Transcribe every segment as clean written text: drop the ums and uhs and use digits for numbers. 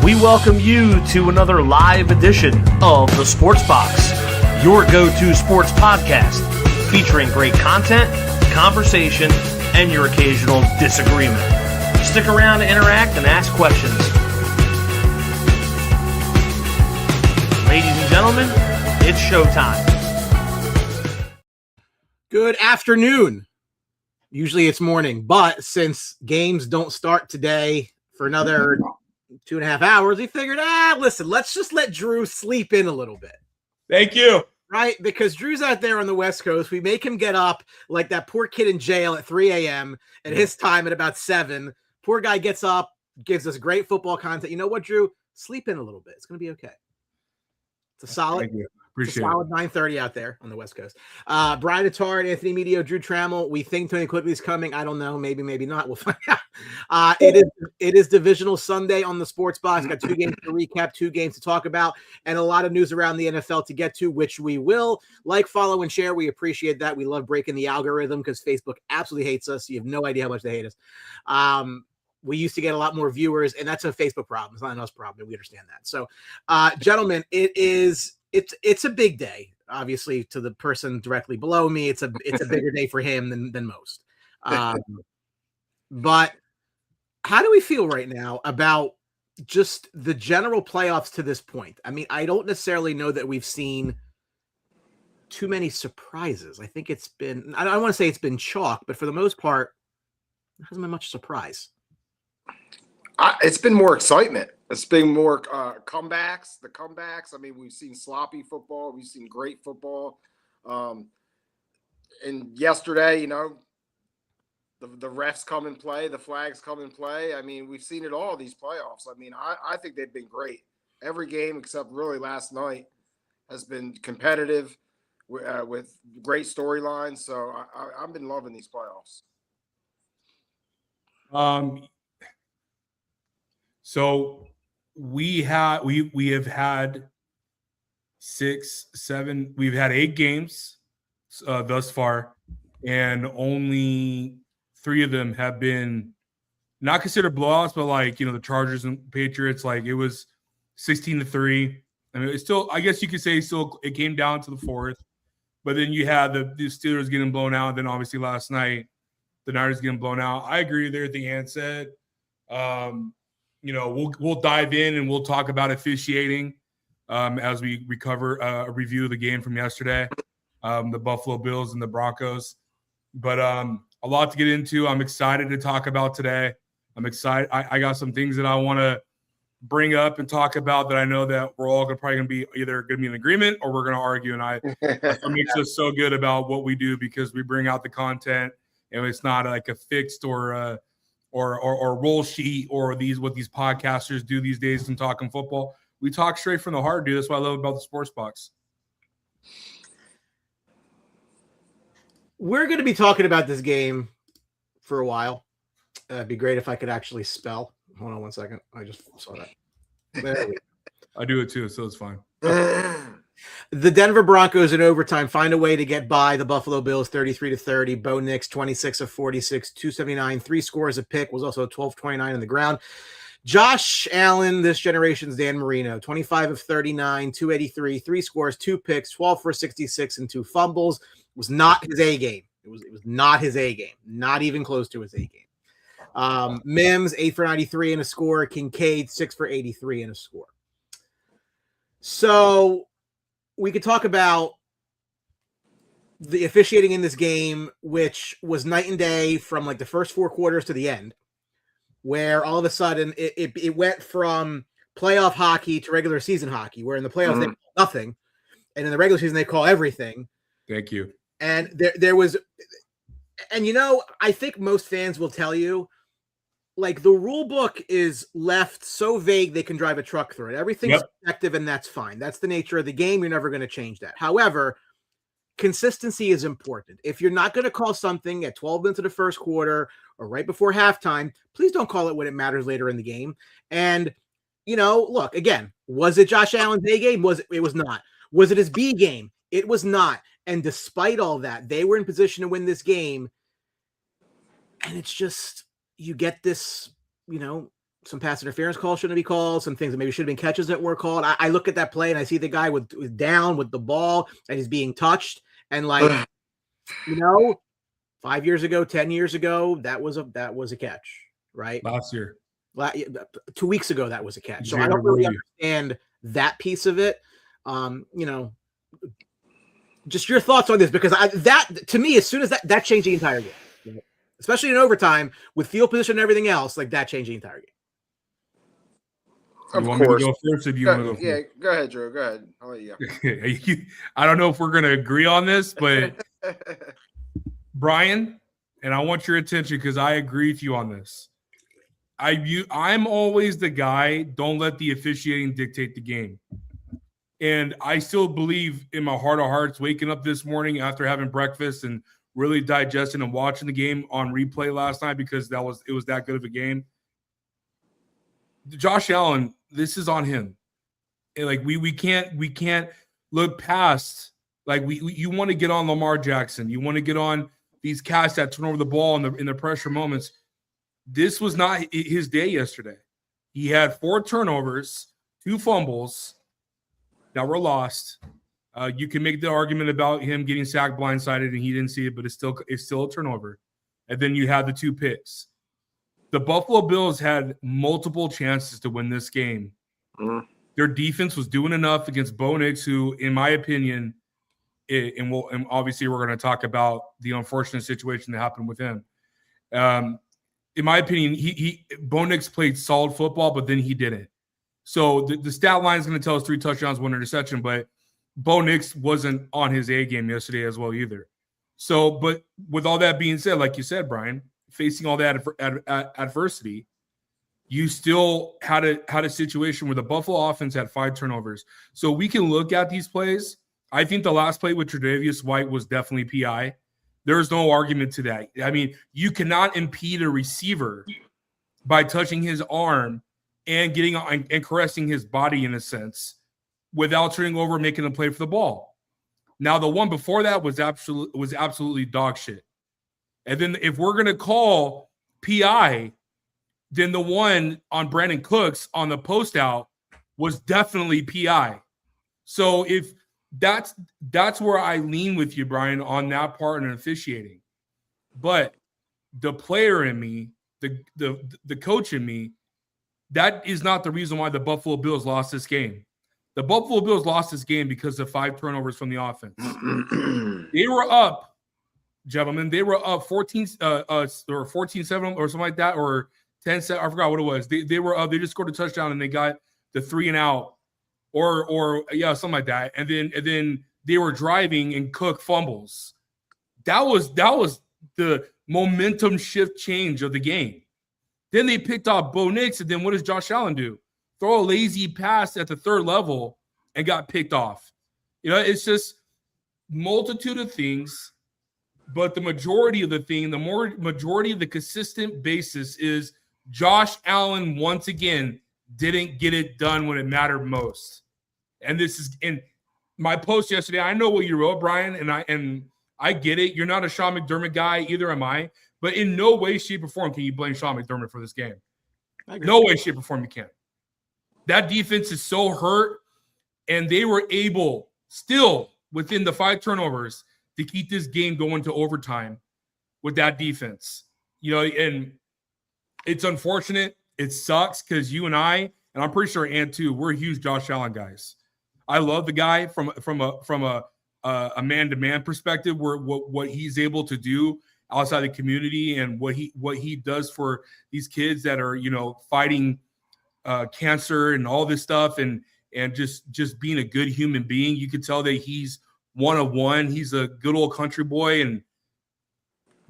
We welcome you to another live edition of The Sports Box, your go-to sports podcast featuring great content, conversation, and your occasional disagreement. Stick around to interact and ask questions. Ladies and gentlemen, it's showtime. Good afternoon. Usually it's morning, but since games don't start today for another 2.5 hours, we figured, listen, let's just let Drew sleep in a little bit. Thank you. Right? Because Drew's out there on the West Coast. We make him get up like that poor kid in jail at 3 a.m. at his time at about 7. Poor guy gets up, gives us great football content. You know what, Drew? Sleep in a little bit. It's going to be okay. It's a solid. Appreciate it. 9:30 out there on the West Coast. Brian Attard, Anthony Medio, Drew Trammell. We think Tony Quigley's coming. I don't know. Maybe, maybe not. We'll find out. It is Divisional Sunday on the Sports Box. Got 2 games to recap, 2 games to talk about, and a lot of news around the NFL to get to, which we will. Like, follow, and share. We appreciate that. We love breaking the algorithm because Facebook absolutely hates us. You have no idea how much they hate us. We used to get a lot more viewers, and that's a Facebook problem. It's not an us problem. We understand that. So, gentlemen, it's a big day, obviously, to the person directly below me. It's a bigger day for him than most. But how do we feel right now about just the general playoffs to this point? I mean, I don't necessarily know that we've seen too many surprises. I think it's been, I don't want to say it's been chalk, but for the most part, there hasn't been much surprise. It's been more excitement. It's been more comebacks. The comebacks. I mean, we've seen sloppy football. We've seen great football. And yesterday, the refs come and play. The flags come and play. I mean, we've seen it all, these playoffs. I mean, I think they've been great. Every game except really last night has been competitive with great storylines. So I've been loving these playoffs. So we have had 6, 7. We've had 8 games thus far, and only 3 of them have been not considered blowouts, but the Chargers and Patriots. Like, it was 16-3. I mean, it's still, I guess you could say, it came down to the 4th. But then you had the Steelers getting blown out. And then obviously last night, the Niners getting blown out. I agree with everything Ann said. We'll dive in and we'll talk about officiating as we recover a review of the game from yesterday, the Buffalo Bills and the Broncos. But a lot to get into. I'm excited to talk about today. I'm excited. I got some things that I want to bring up and talk about that I know that we're all probably going to be either going to be in agreement or we're going to argue. And it makes us so good about what we do because we bring out the content and it's not like a fixed or roll sheet or what these podcasters do these days in talking football. We talk straight from the heart, dude. That's what I love about the Sports Box. We're going to be talking about this game for a while. It'd be great if I could actually spell. Hold on one second. I just saw that. There we go. I do it too, so it's fine. The Denver Broncos in overtime find a way to get by the Buffalo Bills 33-30. Bo Nix 26 of 46, 279, 3 scores, a pick, was also 12-29 on the ground. Josh Allen, this generation's Dan Marino, 25 of 39, 283, 3 scores, 2 picks, 12 for 66, and 2 fumbles. It was not his A game. It was not his A game. Not even close to his A game. Mims 8 for 93 and a score. Kincaid 6 for 83 and a score. So we could talk about the officiating in this game, which was night and day from like the first 4 quarters to the end, where all of a sudden it went from playoff hockey to regular season hockey, where in the playoffs they call nothing, and in the regular season they call everything. Thank you. And there was, and I think most fans will tell you, like, the rule book is left so vague they can drive a truck through it. Everything's subjective, and that's fine. That's the nature of the game. You're never going to change that. However, consistency is important. If you're not going to call something at 12 minutes of the first quarter or right before halftime, please don't call it when it matters later in the game. And, look, again, was it Josh Allen's A game? It was not. Was it his B game? It was not. And despite all that, they were in position to win this game. And it's just, you get this, some pass interference calls shouldn't be called, some things that maybe should have been catches that were called. I look at that play and I see the guy with down with the ball and he's being touched. And like, 5 years ago, 10 years ago, that was a catch, right? Last year. 2 weeks ago, that was a catch. So I don't really understand that piece of it. Just your thoughts on this, because that to me, as soon as that changed the entire game, especially in overtime with field position and everything else, like that changed the entire game. Of course. Go first if you want to go first? Yeah, go ahead, Drew. Go ahead. I'll let you go. I don't know if we're going to agree on this, but Brian, and I want your attention because I agree with you on this. I'm always the guy, don't let the officiating dictate the game. And I still believe in my heart of hearts, waking up this morning after having breakfast and really digesting and watching the game on replay last night because it was that good of a game. Josh Allen, this is on him. And like we can't look past, like you want to get on Lamar Jackson, you want to get on these cats that turn over the ball in the pressure moments. This was not his day yesterday. He had 4 turnovers, 2 fumbles that were lost. You can make the argument about him getting sacked blindsided and he didn't see it, but it's still a turnover. And then you had the 2 picks. The Buffalo Bills had multiple chances to win this game. Mm-hmm. Their defense was doing enough against Bo Nix, who, in my opinion, and obviously we're going to talk about the unfortunate situation that happened with him. In my opinion, Bo Nix played solid football, but then he didn't. So the stat line is going to tell us 3 touchdowns, 1 interception, but Bo Nix wasn't on his A game yesterday as well either. So, but with all that being said, like you said, Brian, facing all that adversity, you still had a situation where the Buffalo offense had 5 turnovers. So we can look at these plays. I think the last play with Tre'Davious White was definitely PI. There's no argument to that. I mean, you cannot impede a receiver by touching his arm and getting and caressing his body in a sense without turning over and making a play for the ball. Now, the one before that was absolutely dog shit. And then if we're going to call PI, then the one on Brandon Cooks on the post out was definitely PI. So if that's where I lean with you, Brian, on that part and officiating. But the player in me, the coach in me, that is not the reason why the Buffalo Bills lost this game. The Buffalo Bills lost this game because of 5 turnovers from the offense. They were up, gentlemen. They were up 14-7 or something like that, or 10-7. I forgot what it was. They were up. They just scored a touchdown and they got the 3 and out, or something like that. And then they were driving and Cook fumbles. That was the momentum shift change of the game. Then they picked off Bo Nix, and then what does Josh Allen do? Throw a lazy pass at the 3rd level and got picked off. It's just multitude of things, but the majority of the consistent basis is Josh Allen once again didn't get it done when it mattered most. And this is in my post yesterday. I know what you wrote, Brian, and I get it. You're not a Sean McDermott guy, either am I. But in no way, shape, or form can you blame Sean McDermott for this game. No way, shape, or form you can. That defense is so hurt, and they were able, still within the 5 turnovers, to keep this game going to overtime with that defense. And it's unfortunate. It sucks because you and I'm pretty sure Ant too, we're huge Josh Allen guys. I love the guy from a man-to-man perspective, where what he's able to do outside the community and what he does for these kids that are, fighting cancer and all this stuff, and just being a good human being. You could tell that he's one of one. He's a good old country boy, and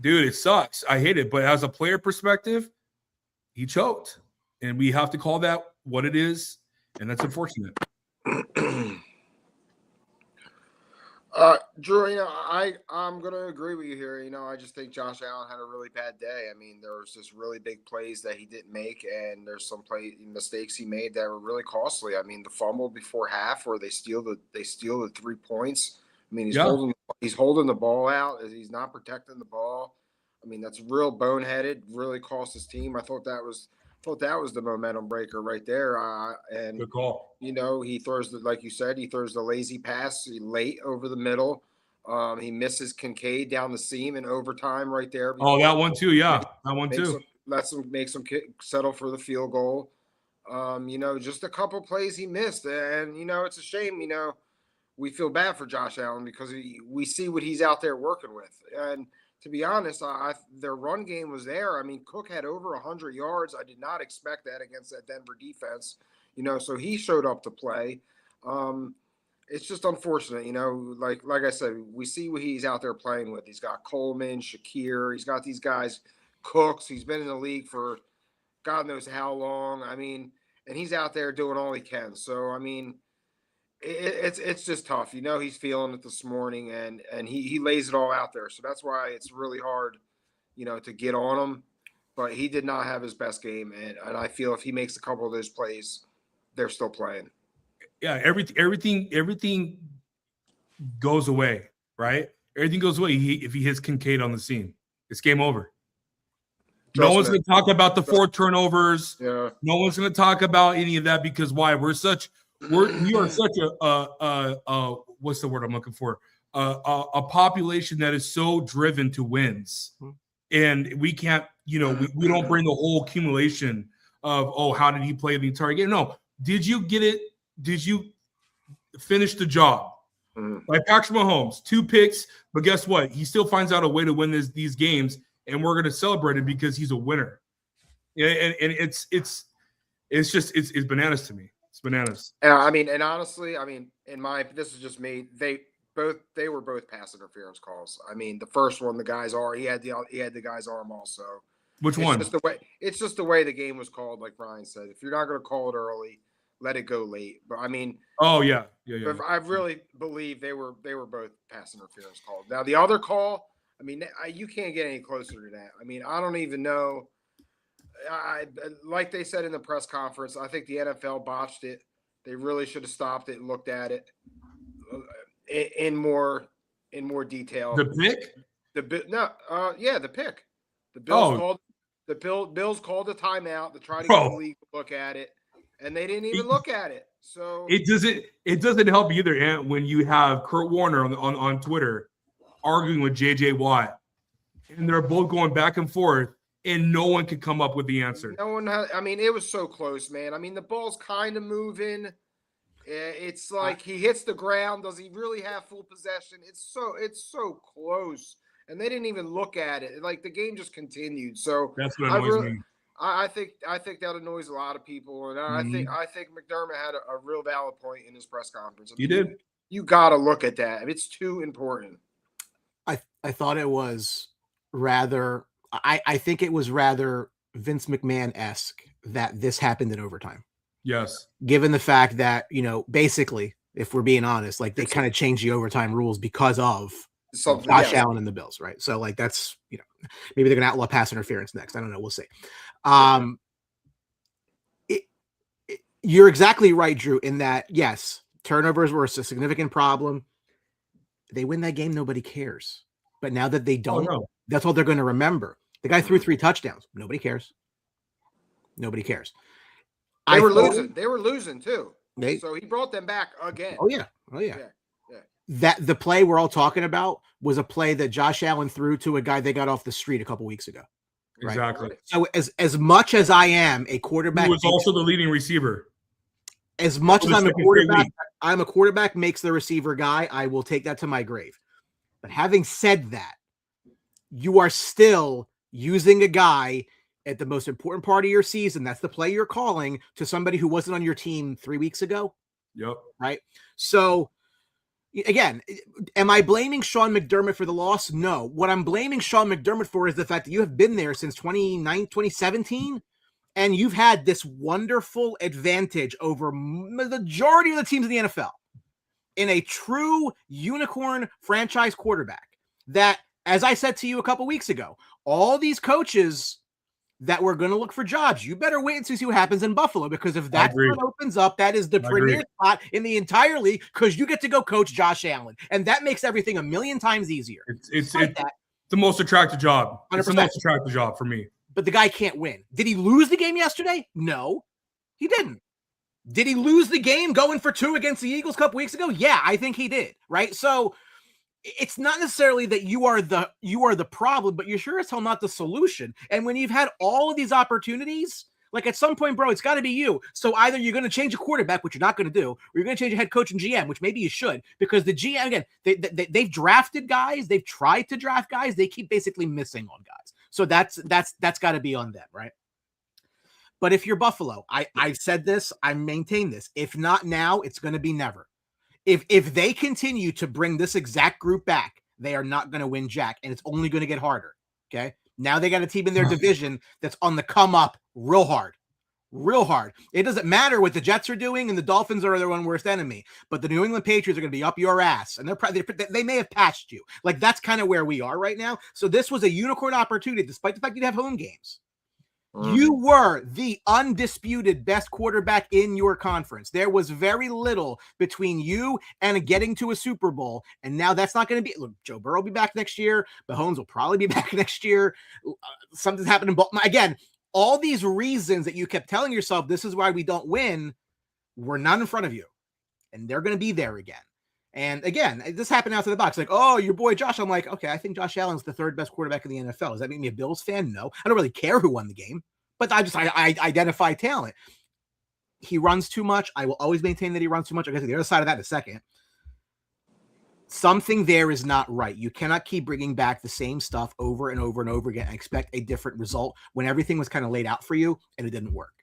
dude, it sucks. I hate it. But as a player perspective, he choked, and we have to call that what it is, and that's unfortunate. Drew, I'm going to agree with you here. I just think Josh Allen had a really bad day. I mean, there was just really big plays that he didn't make, and there's some mistakes he made that were really costly. I mean, the fumble before half where they steal the 3 points. I mean, he's holding the ball out. He's not protecting the ball. I mean, that's real boneheaded, really cost his team. I thought thought that was the momentum breaker right there. And Good call. He throws like you said, he throws the lazy pass late over the middle. He misses Kincaid down the seam in overtime right there. Oh, that one too. Yeah, that one too. Makes him settle for the field goal. Just a couple plays he missed, and it's a shame. We feel bad for Josh Allen because we see what he's out there working with, and to be honest, their run game was there. I mean, Cook had over 100 yards. I did not expect that against that Denver defense. So he showed up to play. It's just unfortunate, like I said, we see what he's out there playing with. He's got Coleman, Shakir. He's got these guys, Cooks. He's been in the league for God knows how long. I mean, and he's out there doing all he can. So, I mean, it's just tough. He's feeling it this morning, and he lays it all out there. So that's why it's really hard, to get on him. But he did not have his best game, and I feel if he makes a couple of those plays, they're still playing. Yeah, everything goes away, right? Everything goes away if he hits Kincaid on the seam. It's game over. No one's going to talk about the 4 turnovers. Yeah. No one's going to talk about any of that because why? We are such a what's the word I'm looking for? A population that is so driven to wins, and we can't. We don't bring the whole accumulation of how did he play the entire game? No, did you get it? Did you finish the job? Like Patrick Mahomes, 2 picks, but guess what? He still finds out a way to win these games, and we're going to celebrate it because he's a winner. Yeah, and it's bananas to me. It's bananas. And honestly, this is just me. They were both pass interference calls. I mean, the first one, he had the guy's arm also. Which one? It's just the way the game was called. Like Brian said, if you're not going to call it early, let it go late. But I mean, oh yeah. I really believe they were both pass interference calls. Now the other call, you can't get any closer to that. I mean, I don't even know. Like they said in the press conference, I think the NFL botched it. They really should have stopped it and looked at it in more detail. The pick? The pick. The Bills called a timeout to try to get the league to look at it, and they didn't even look at it. So it doesn't help either, Ant, when you have Kurt Warner on Twitter arguing with JJ Watt, and they're both going back and forth, and no one could come up with the answer. No one had. It was so close, man. The ball's kind of moving. It's like he hits the ground. Does he really have full possession? It's so close, and they didn't even look at it. Like the game just continued. So that's what annoys me. I think that annoys a lot of people, and I think McDermott had a real valid point in his press conference. You did. You got to look at that. It's too important. I thought it was rather. I think it was rather Vince McMahon-esque that this happened in overtime. Yes. Given the fact that, basically, if we're being honest, like they kind of changed the overtime rules because of Josh Allen and the Bills, right? So like that's, maybe they're going to outlaw pass interference next. I don't know. We'll see. You're exactly right, Drew, in that, yes, turnovers were a significant problem. They win that game, nobody cares. But now that they don't, that's all they're going to remember. The guy threw 3 touchdowns. Nobody cares. Nobody cares. They were losing. They were losing too. So he brought them back again. Oh yeah. That the play we're all talking about was a play that Josh Allen threw to a guy they got off the street a couple weeks ago. Right? Exactly. So as much as I am a quarterback, who was also the leading receiver. As much as I'm a quarterback makes the receiver guy. I will take that to my grave. But having said that, you are still using a guy at the most important part of your season. That's the play you're calling to somebody who wasn't on your team 3 weeks ago. Yep. Right. So again, am I blaming Sean McDermott for the loss? No. What I'm blaming Sean McDermott for is the fact that you have been there since 2017, and you've had this wonderful advantage over the majority of the teams in the NFL in a true unicorn franchise quarterback that, as I said to you a couple weeks ago, all these coaches that we're going to look for jobs, you better wait and see what happens in Buffalo, because if that spot opens up, that is the premier spot in the entire league, because you get to go coach Josh Allen, and that makes everything 1,000,000 times easier. It's the most attractive job. 100%. It's the most attractive job for me. but the guy can't win. Did he lose the game yesterday? No, he didn't. Did he lose the game going for 2 against the Eagles a couple weeks ago? Yeah, I think he did, right? So it's not necessarily that you are the problem, but you're sure as hell not the solution. And when you've had all of these opportunities, like at some point, bro, it's got to be you. So either you're going to change a quarterback, which you're not going to do, or you're going to change a head coach and GM, which maybe you should, because the GM, again, they've drafted guys, they've tried to draft guys, they keep basically missing on guys. So that's got to be on them, right? But if you're Buffalo, I've said this, I maintain this. If not now, it's going to be never. If they continue to bring this exact group back, they are not going to win jack, and it's only going to get harder. Okay. Now they got a team in their division that's on the come up real hard. It doesn't matter what the Jets are doing, and the Dolphins are their one worst enemy, but the New England Patriots are going to be up your ass, and they may have passed you. Like, that's kind of where we are right now. So this was a unicorn opportunity, despite the fact you'd have home games. You were the undisputed best quarterback in your conference. There was very little between you and getting to a Super Bowl. And now that's not going to be. Look, Joe Burrow will be back next year. Mahomes will probably be back next year. Something's happened in Baltimore. Again, all these reasons that you kept telling yourself, this is why we don't win, were not in front of you. And they're going to be there again. And again, this happened outside the box. Like, oh, your boy Josh. I'm like, okay, I think Josh Allen's the 3rd best quarterback in the NFL. Does that make me a Bills fan? No. I don't really care who won the game, but I identify talent. He runs too much. I will always maintain that he runs too much. I'll get to the other side of that in a second. Something there is not right. You cannot keep bringing back the same stuff over and over and over again and expect a different result when everything was kind of laid out for you and it didn't work.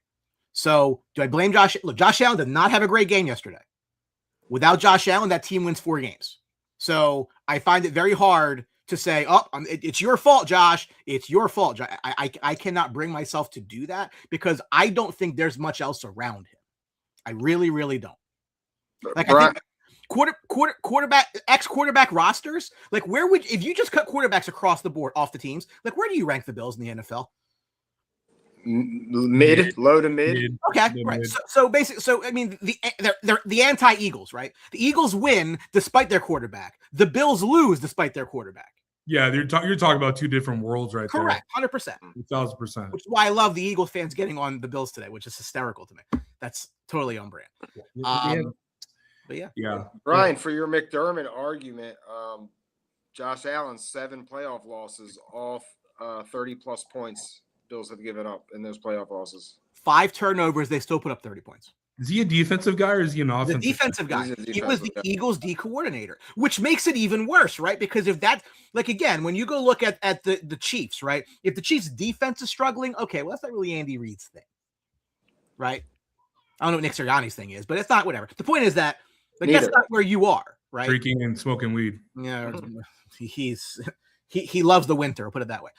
So do I blame Josh? Look, Josh Allen did not have a great game yesterday. Without Josh Allen, that team wins 4 games. So I find it very hard to say, oh, it's your fault, Josh. It's your fault. I cannot bring myself to do that because I don't think there's much else around him. I really, really don't. Like, I think quarterback, ex-quarterback rosters, like where would, if you just cut quarterbacks across the board off the teams, like where do you rank the Bills in the NFL? Low to mid. Okay, right. So basically, I mean, they're the anti-Eagles, right? The Eagles win despite their quarterback. The Bills lose despite their quarterback. Yeah, you're talking about 2 different worlds right Correct, there. 100%. 1,000%. Which is why I love the Eagles fans getting on the Bills today, which is hysterical to me. That's totally on brand. But yeah. Brian, for your McDermott argument, Josh Allen's 7 playoff losses off 30-plus points Bills have given up in those playoff losses. 5 turnovers, they still put up 30 points. Is he a defensive guy or is he an offensive? The defensive guy. He was the Eagles D coordinator, which makes it even worse, right? Because if that, like, again, when you go look at the Chiefs, right? If the Chiefs defense is struggling, okay, well, that's not really Andy Reid's thing, right? I don't know what Nick Sirianni's thing is, but it's not, whatever. The point is that, like, that's not where you are, right? Drinking and smoking weed. Yeah, he loves the winter. I'll put it that way.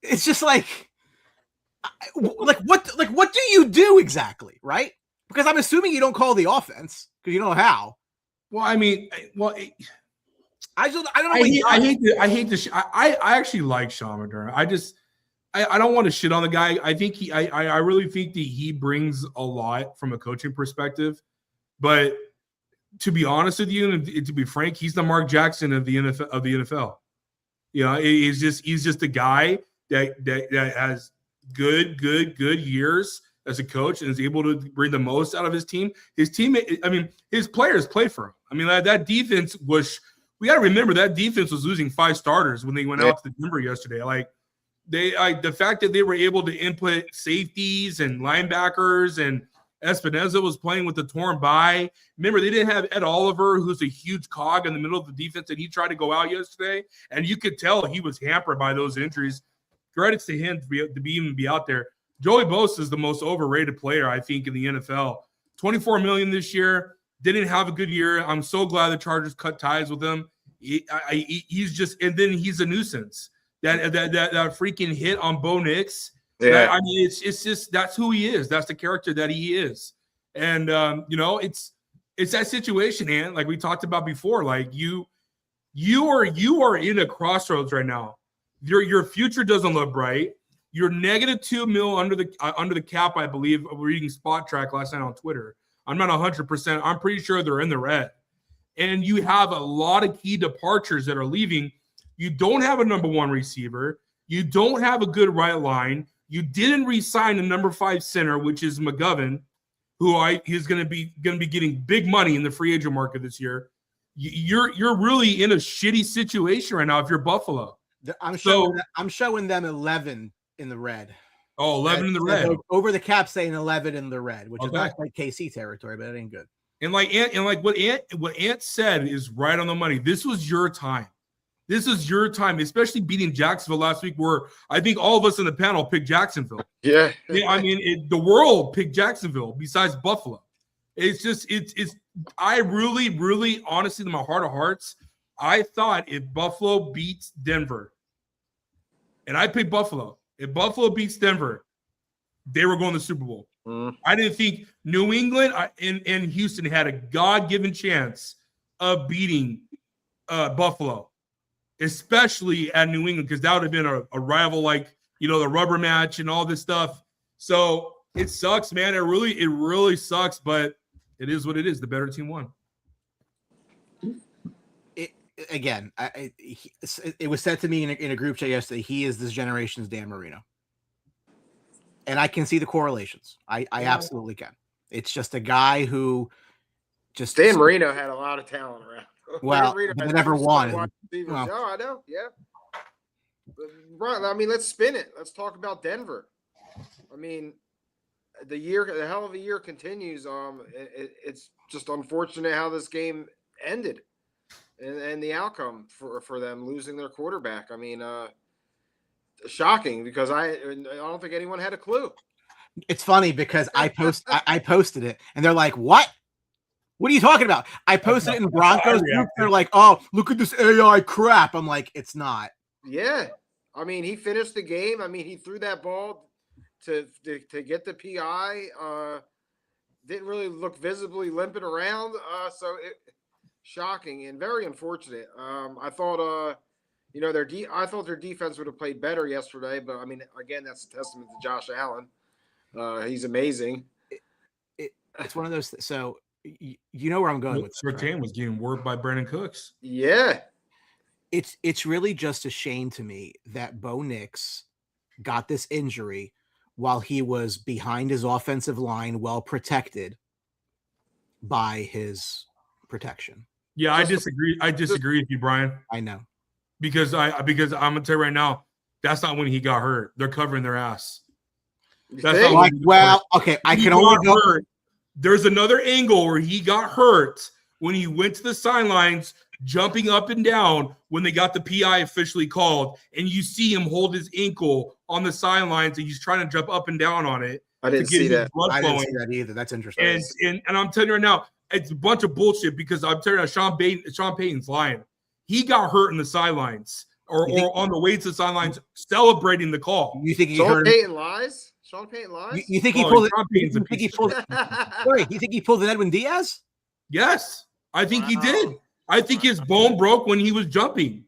It's just like what do you do exactly, right? Because I'm assuming you don't call the offense because you don't know how. Well, I mean, I don't know. I actually like Sean McDermott. I don't want to shit on the guy. I think I really think that he brings a lot from a coaching perspective. But to be honest with you, and to be frank, he's the Mark Jackson of the NFL. You know, he's just a guy that has good years as a coach and is able to bring the most out of his team. His team, I mean, his players play for him. I mean, that defense was. We got to remember that defense was losing 5 starters when they went out to Denver yesterday. Like, the fact that they were able to input safeties and linebackers, and Espinoza was playing with the torn bye. Remember, they didn't have Ed Oliver, who's a huge cog in the middle of the defense, and he tried to go out yesterday, and you could tell he was hampered by those injuries. Credits to him to even be out there. Joey Bosa is the most overrated player, I think, in the NFL. $24 million this year. Didn't have a good year. I'm so glad the Chargers cut ties with him. He's just, and then he's a nuisance. That freaking hit on Bo Nix. Yeah, I mean, it's just, that's who he is. That's the character that he is. And it's that situation, man. Like we talked about before. Like you are in a crossroads right now. Your future doesn't look bright. You're -$2 million under the cap, I believe. Reading Spot Track last night on Twitter. I'm not 100%. I'm pretty sure they're in the red. And you have a lot of key departures that are leaving. You don't have a number 1 receiver. You don't have a good right line. You didn't re-sign a number 5 center, which is McGovern, who he's going to be getting big money in the free agent market this year. You're really in a shitty situation right now if you're Buffalo. I'm showing them 11 in the red. Oh, 11 in the red. Over the cap saying 11 in the red, which is not like KC territory, but it ain't good. And like what Ant said is right on the money. This was your time. This is your time, especially beating Jacksonville last week, where I think all of us in the panel picked Jacksonville. Yeah. I mean, the world picked Jacksonville besides Buffalo. It's just, I really, really, honestly, in my heart of hearts, I thought if Buffalo beats Denver, and I picked Buffalo, if Buffalo beats Denver, they were going to the Super Bowl. I didn't think New England and Houston had a God-given chance of beating Buffalo, especially at New England, because that would have been a rival, like, the rubber match and all this stuff. So it sucks, man. It really sucks, but it is what it is. The better team won. It was said to me in a group chat yesterday, he is this generation's Dan Marino. And I can see the correlations. I absolutely can. It's just a guy who Dan Marino had a lot of talent around. Well, he never won. I know. Yeah. Right. I mean, let's spin it. Let's talk about Denver. I mean, the hell of a year continues. It's just unfortunate how this game ended and the outcome for them losing their quarterback. I mean, shocking, because I don't think anyone had a clue. It's funny because I posted it and they're like, "What? What are you talking about?" I posted it in Broncos group. They're like, "Oh, look at this AI crap." I'm like, "It's not." Yeah, I mean, he finished the game. I mean, he threw that ball to get the PI. Didn't really look visibly limping around. Shocking and very unfortunate. I thought I thought their defense would have played better yesterday, but I mean, again, that's a testament to Josh Allen. He's amazing. It's one of those. So you know where I'm going with this. Surtain was getting worked by Brandon Cooks. Yeah. It's really just a shame to me that Bo Nix got this injury while he was behind his offensive line, well protected by his protection. Yeah, I disagree. I disagree with you, Brian. I know. Because I'm gonna tell you right now, that's not when he got hurt. They're covering their ass. That's not when I can only go. Hurt. There's another angle where he got hurt when he went to the sidelines, jumping up and down when they got the PI officially called, and you see him hold his ankle on the sidelines, and he's trying to jump up and down on it. I didn't see that. I didn't see that either. That's interesting. And I'm telling you right now, it's a bunch of bullshit, because I'm telling you, Sean Payton's lying. He got hurt in the sidelines or on the way to the sidelines celebrating the call. You think Sean Payton lies? Sean Payton lies? You think he pulled it? You think he pulled it? You think he pulled an Edwin Diaz? Yes, I think he did. I think his bone broke when he was jumping.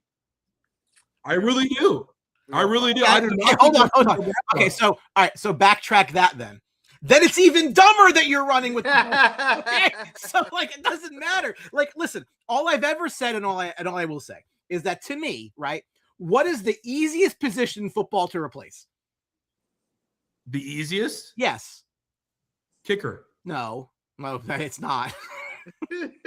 I really do. I really do. I didn't. Hold on. Okay, so all right, so backtrack that then. Then it's even dumber that you're running with the okay? So like it doesn't matter. Like, listen, all I've ever said and all I will say is that, to me, right, what is the easiest position in football to replace? The easiest? Yes. Kicker. No, it's not.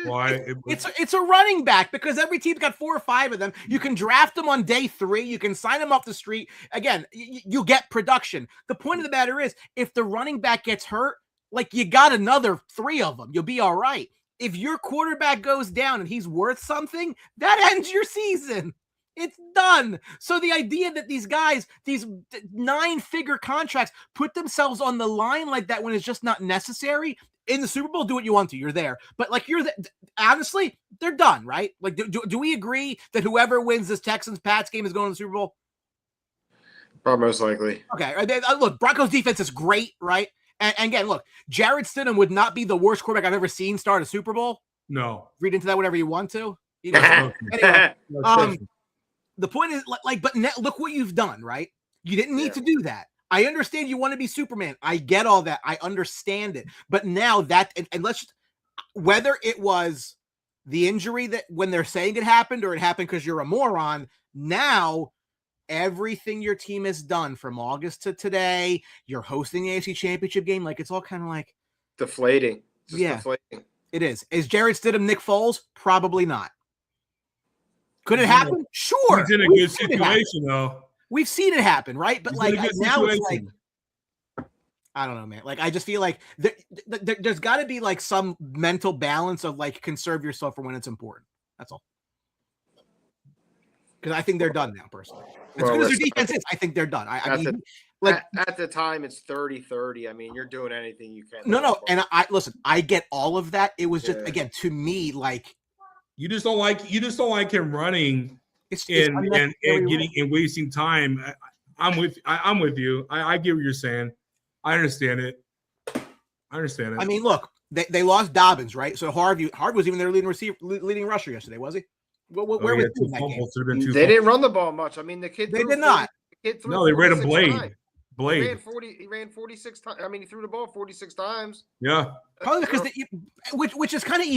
Why? It's a running back, because every team's got 4 or 5 of them. You can draft them on day 3. You can sign them off the street. Again, you get production. The point of the matter is, if the running back gets hurt, like, you got another 3 of them. You'll be all right. If your quarterback goes down and he's worth something, that ends your season. It's done. So the idea that these guys, these 9-figure contracts, put themselves on the line like that when it's just not necessary. In the Super Bowl, do what you want to. You're there. But, like, honestly, they're done, right? Like, do we agree that whoever wins this Texans-Pats game is going to the Super Bowl? Probably most likely. Okay. Look, Broncos defense is great, right? And again, look, Jarrett Stidham would not be the worst quarterback I've ever seen start a Super Bowl. No. Read into that whatever you want to. Anyway, the point is, but look what you've done, right? You didn't need to do that. I understand you want to be Superman. I get all that. I understand it. But now that, and let's just, whether it was the injury that when they're saying it happened or it happened because you're a moron. Now, everything your team has done from August to today, you're hosting the AFC Championship game. Like, it's all kind of like deflating. Deflating. It is. Is Jared Stidham Nick Foles? Probably not. Could it happen? Sure. He's in a good situation, though. We've seen it happen, right? But like now it's like, I don't know, man. Like, I just feel like there's got to be like some mental balance of like conserve yourself for when it's important. That's all. Because I think they're done now, personally. As good as their defense is, I think they're done. I mean, like at the time, it's 30-30. I mean, you're doing anything you can. No. And I get all of that. It was just again to me like you just don't like him running and wasting time. I'm with you. I get what you're saying. I understand it. I mean, look, they lost Dobbins, right? So Harbaugh was even their leading rusher yesterday, was he? Where was he in that game? They didn't run the ball much. I mean, the kid. They did not. No, they ran a blade. He ran 46 times. I mean, he threw the ball 46 times. Yeah. Probably because which is kind of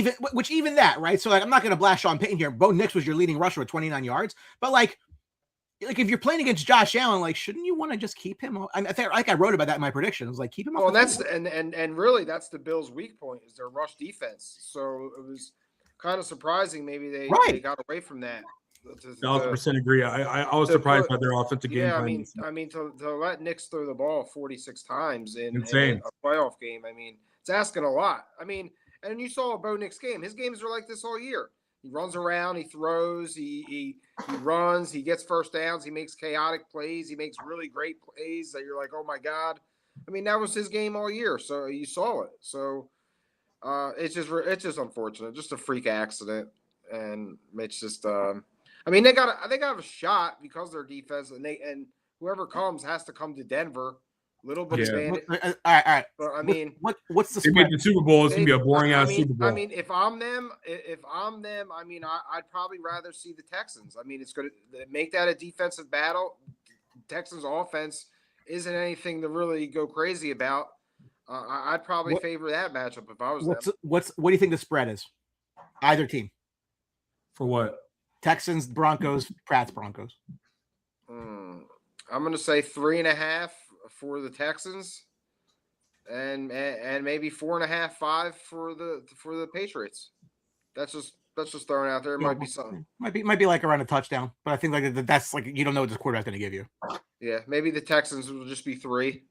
even that, right? So like, I'm not going to blast Sean Payton here. Bo Nix was your leading rusher with 29 yards, but like if you're playing against Josh Allen, like shouldn't you want to just keep him? I think like I wrote about that in my predictions. Like keep him. Well, and really that's the Bills' weak point is their rush defense. So it was kind of surprising. Maybe they got away from that. 1,000% agree. I was surprised by their offensive game. Yeah, I mean, to let Knicks throw the ball 46 times in a playoff game. I mean, it's asking a lot. I mean, and you saw a Bo Nix game. His games are like this all year. He runs around, he throws, he runs, he gets first downs, he makes chaotic plays, he makes really great plays that you're like, oh my God. I mean, that was his game all year. So you saw it. So it's just unfortunate, just a freak accident, and it's just. I mean, they got to have a shot because their defense and whoever comes has to come to Denver. Little bit advantage. All right. But I mean, what's the spread? The Super Bowl is gonna be a boring ass Super Bowl. I mean, if I'm them, I mean, I'd probably rather see the Texans. I mean, it's gonna make that a defensive battle. Texans offense isn't anything to really go crazy about. I'd probably favor that matchup if I was them. What do you think the spread is? Either team. For what? Texans, Broncos, Pats, Broncos. I'm going to say 3.5 for the Texans, and maybe 4.5, 5 for the Patriots. That's just throwing out there. It might be something. Might be like around a touchdown, but I think like that's like you don't know what this quarterback's going to give you. Yeah, maybe the Texans will just be 3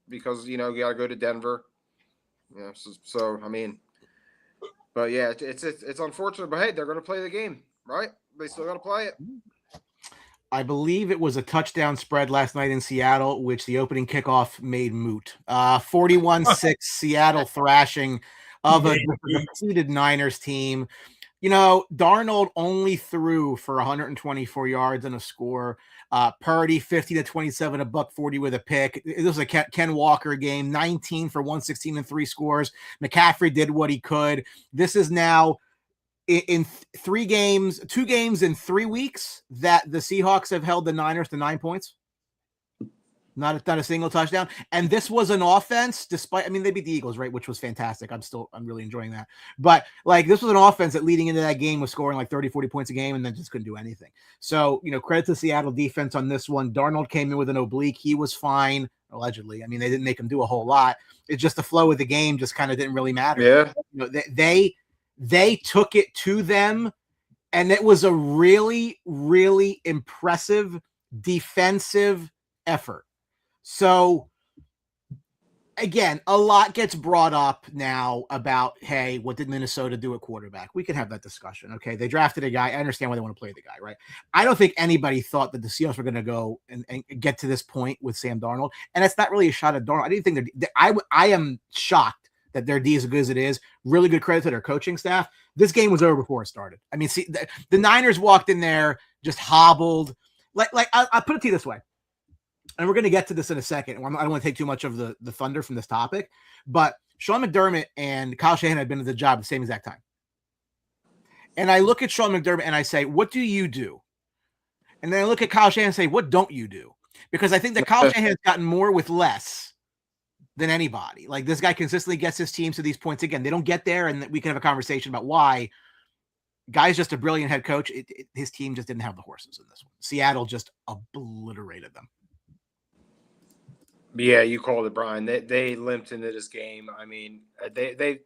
because you got to go to Denver. Yeah, so I mean, but yeah, it's unfortunate, but hey, they're going to play the game, right? They still got to play it. I believe it was a touchdown spread last night in Seattle, which the opening kickoff made moot. 41-6 Seattle thrashing of a defeated Niners team. Darnold only threw for 124 yards and a score. Purdy 50-27, a $140 with a pick. This was a Ken Walker game, 19 for 116 and 3 scores. McCaffrey did what he could. This is now in 2 games in 3 weeks that the Seahawks have held the Niners to 9 points. Not a single touchdown. And this was an offense, despite, they beat the Eagles, right? Which was fantastic. I'm really enjoying that. But like, this was an offense that leading into that game was scoring like 30, 40 points a game and then just couldn't do anything. So, credit to Seattle defense on this one. Darnold came in with an oblique. He was fine, allegedly. They didn't make him do a whole lot. It's just the flow of the game just kind of didn't really matter. Yeah. They took it to them, and it was a really, really impressive defensive effort. So, again, a lot gets brought up now about, hey, what did Minnesota do at quarterback? We can have that discussion, okay? They drafted a guy. I understand why they want to play the guy, right? I don't think anybody thought that the Seahawks were going to go and get to this point with Sam Darnold, and it's not really a shot at Darnold. I didn't think I am shocked that their D is as good as it is. Really good credit to their coaching staff. This game was over before it started. See, the Niners walked in there, just hobbled. Like I'll put it to you this way, and we're going to get to this in a second. I don't want to take too much of the thunder from this topic, but Sean McDermott and Kyle Shanahan had been at the job at the same exact time. And I look at Sean McDermott and I say, what do you do? And then I look at Kyle Shanahan and say, what don't you do? Because I think that Kyle Shanahan has gotten more with less than anybody. Like, this guy consistently gets his teams to these points again. They don't get there, and we can have a conversation about why. Guy's just a brilliant head coach. His team just didn't have the horses in this one. Seattle just obliterated them. Yeah, you called it, Brian. They limped into this game. I mean, they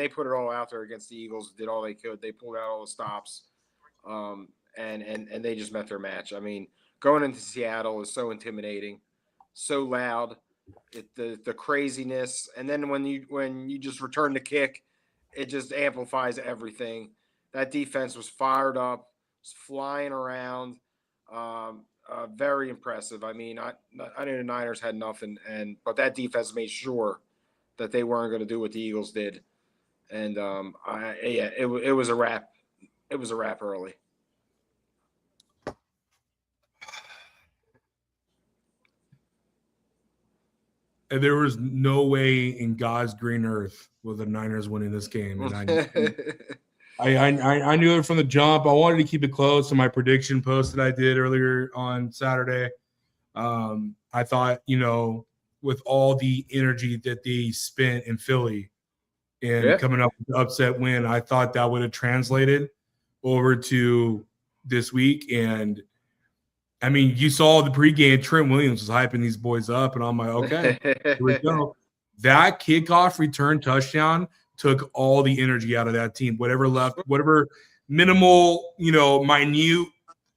put it all out there against the Eagles, did all they could. They pulled out all the stops, and they just met their match. I mean, going into Seattle is so intimidating, so loud, the craziness, and then when you just return the kick, it just amplifies everything. That defense was fired up, was flying around. Very impressive. I mean, I knew the Niners had nothing, but that defense made sure that they weren't going to do what the Eagles did, and it was a wrap. It was a wrap early. And there was no way in God's green earth with the Niners winning this game, and I knew it from the jump. I wanted to keep it close to my prediction post that I did earlier on Saturday. I thought, with all the energy that they spent in Philly and coming up with the upset win, I thought that would have translated over to this week. And, I mean, you saw the pregame, Trent Williams was hyping these boys up, and I'm like, okay, here we go. That kickoff return touchdown took all the energy out of that team. Whatever left, whatever minimal, minute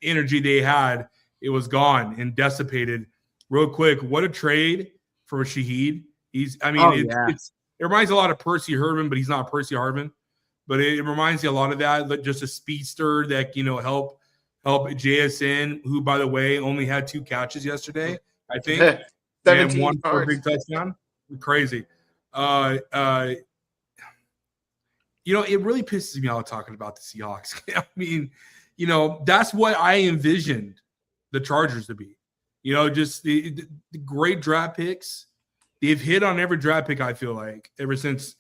energy they had, it was gone and dissipated real quick. What a trade for Shaheed. It reminds a lot of Percy Harvin, but he's not Percy Harvin. But it reminds you a lot of that, just a speedster that, help JSN, who, by the way, only had 2 catches yesterday, I think. and 1 for a big touchdown. Crazy. It really pisses me off talking about the Seahawks. I mean, that's what I envisioned the Chargers to be. Just the great draft picks. They've hit on every draft pick, I feel like, ever since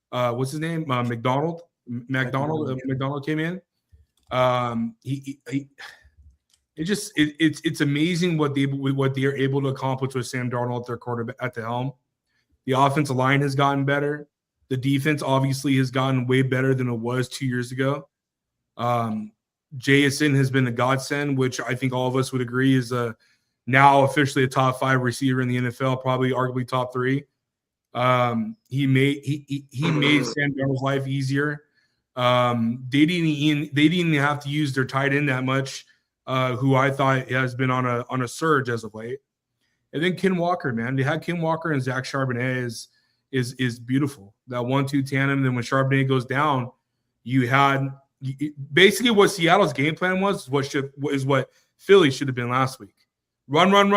what's his name? McDonald came in. It's amazing what they are able to accomplish with Sam Darnold, their quarterback, at the helm. The offensive line has gotten better. The defense obviously has gotten way better than it was 2 years ago. JSN has been a godsend, which I think all of us would agree is now officially a top 5 receiver in the NFL, probably arguably top 3. He made Sam Darnold's life easier. They didn't even have to use their tight end that much, who I thought has been on a surge as of late. And then Ken Walker, man, they had Ken Walker and Zach Charbonnet is beautiful. That 1-2 tandem. Then when Charbonnet goes down, you had basically what Seattle's game plan was what Philly should have been last week. Run, and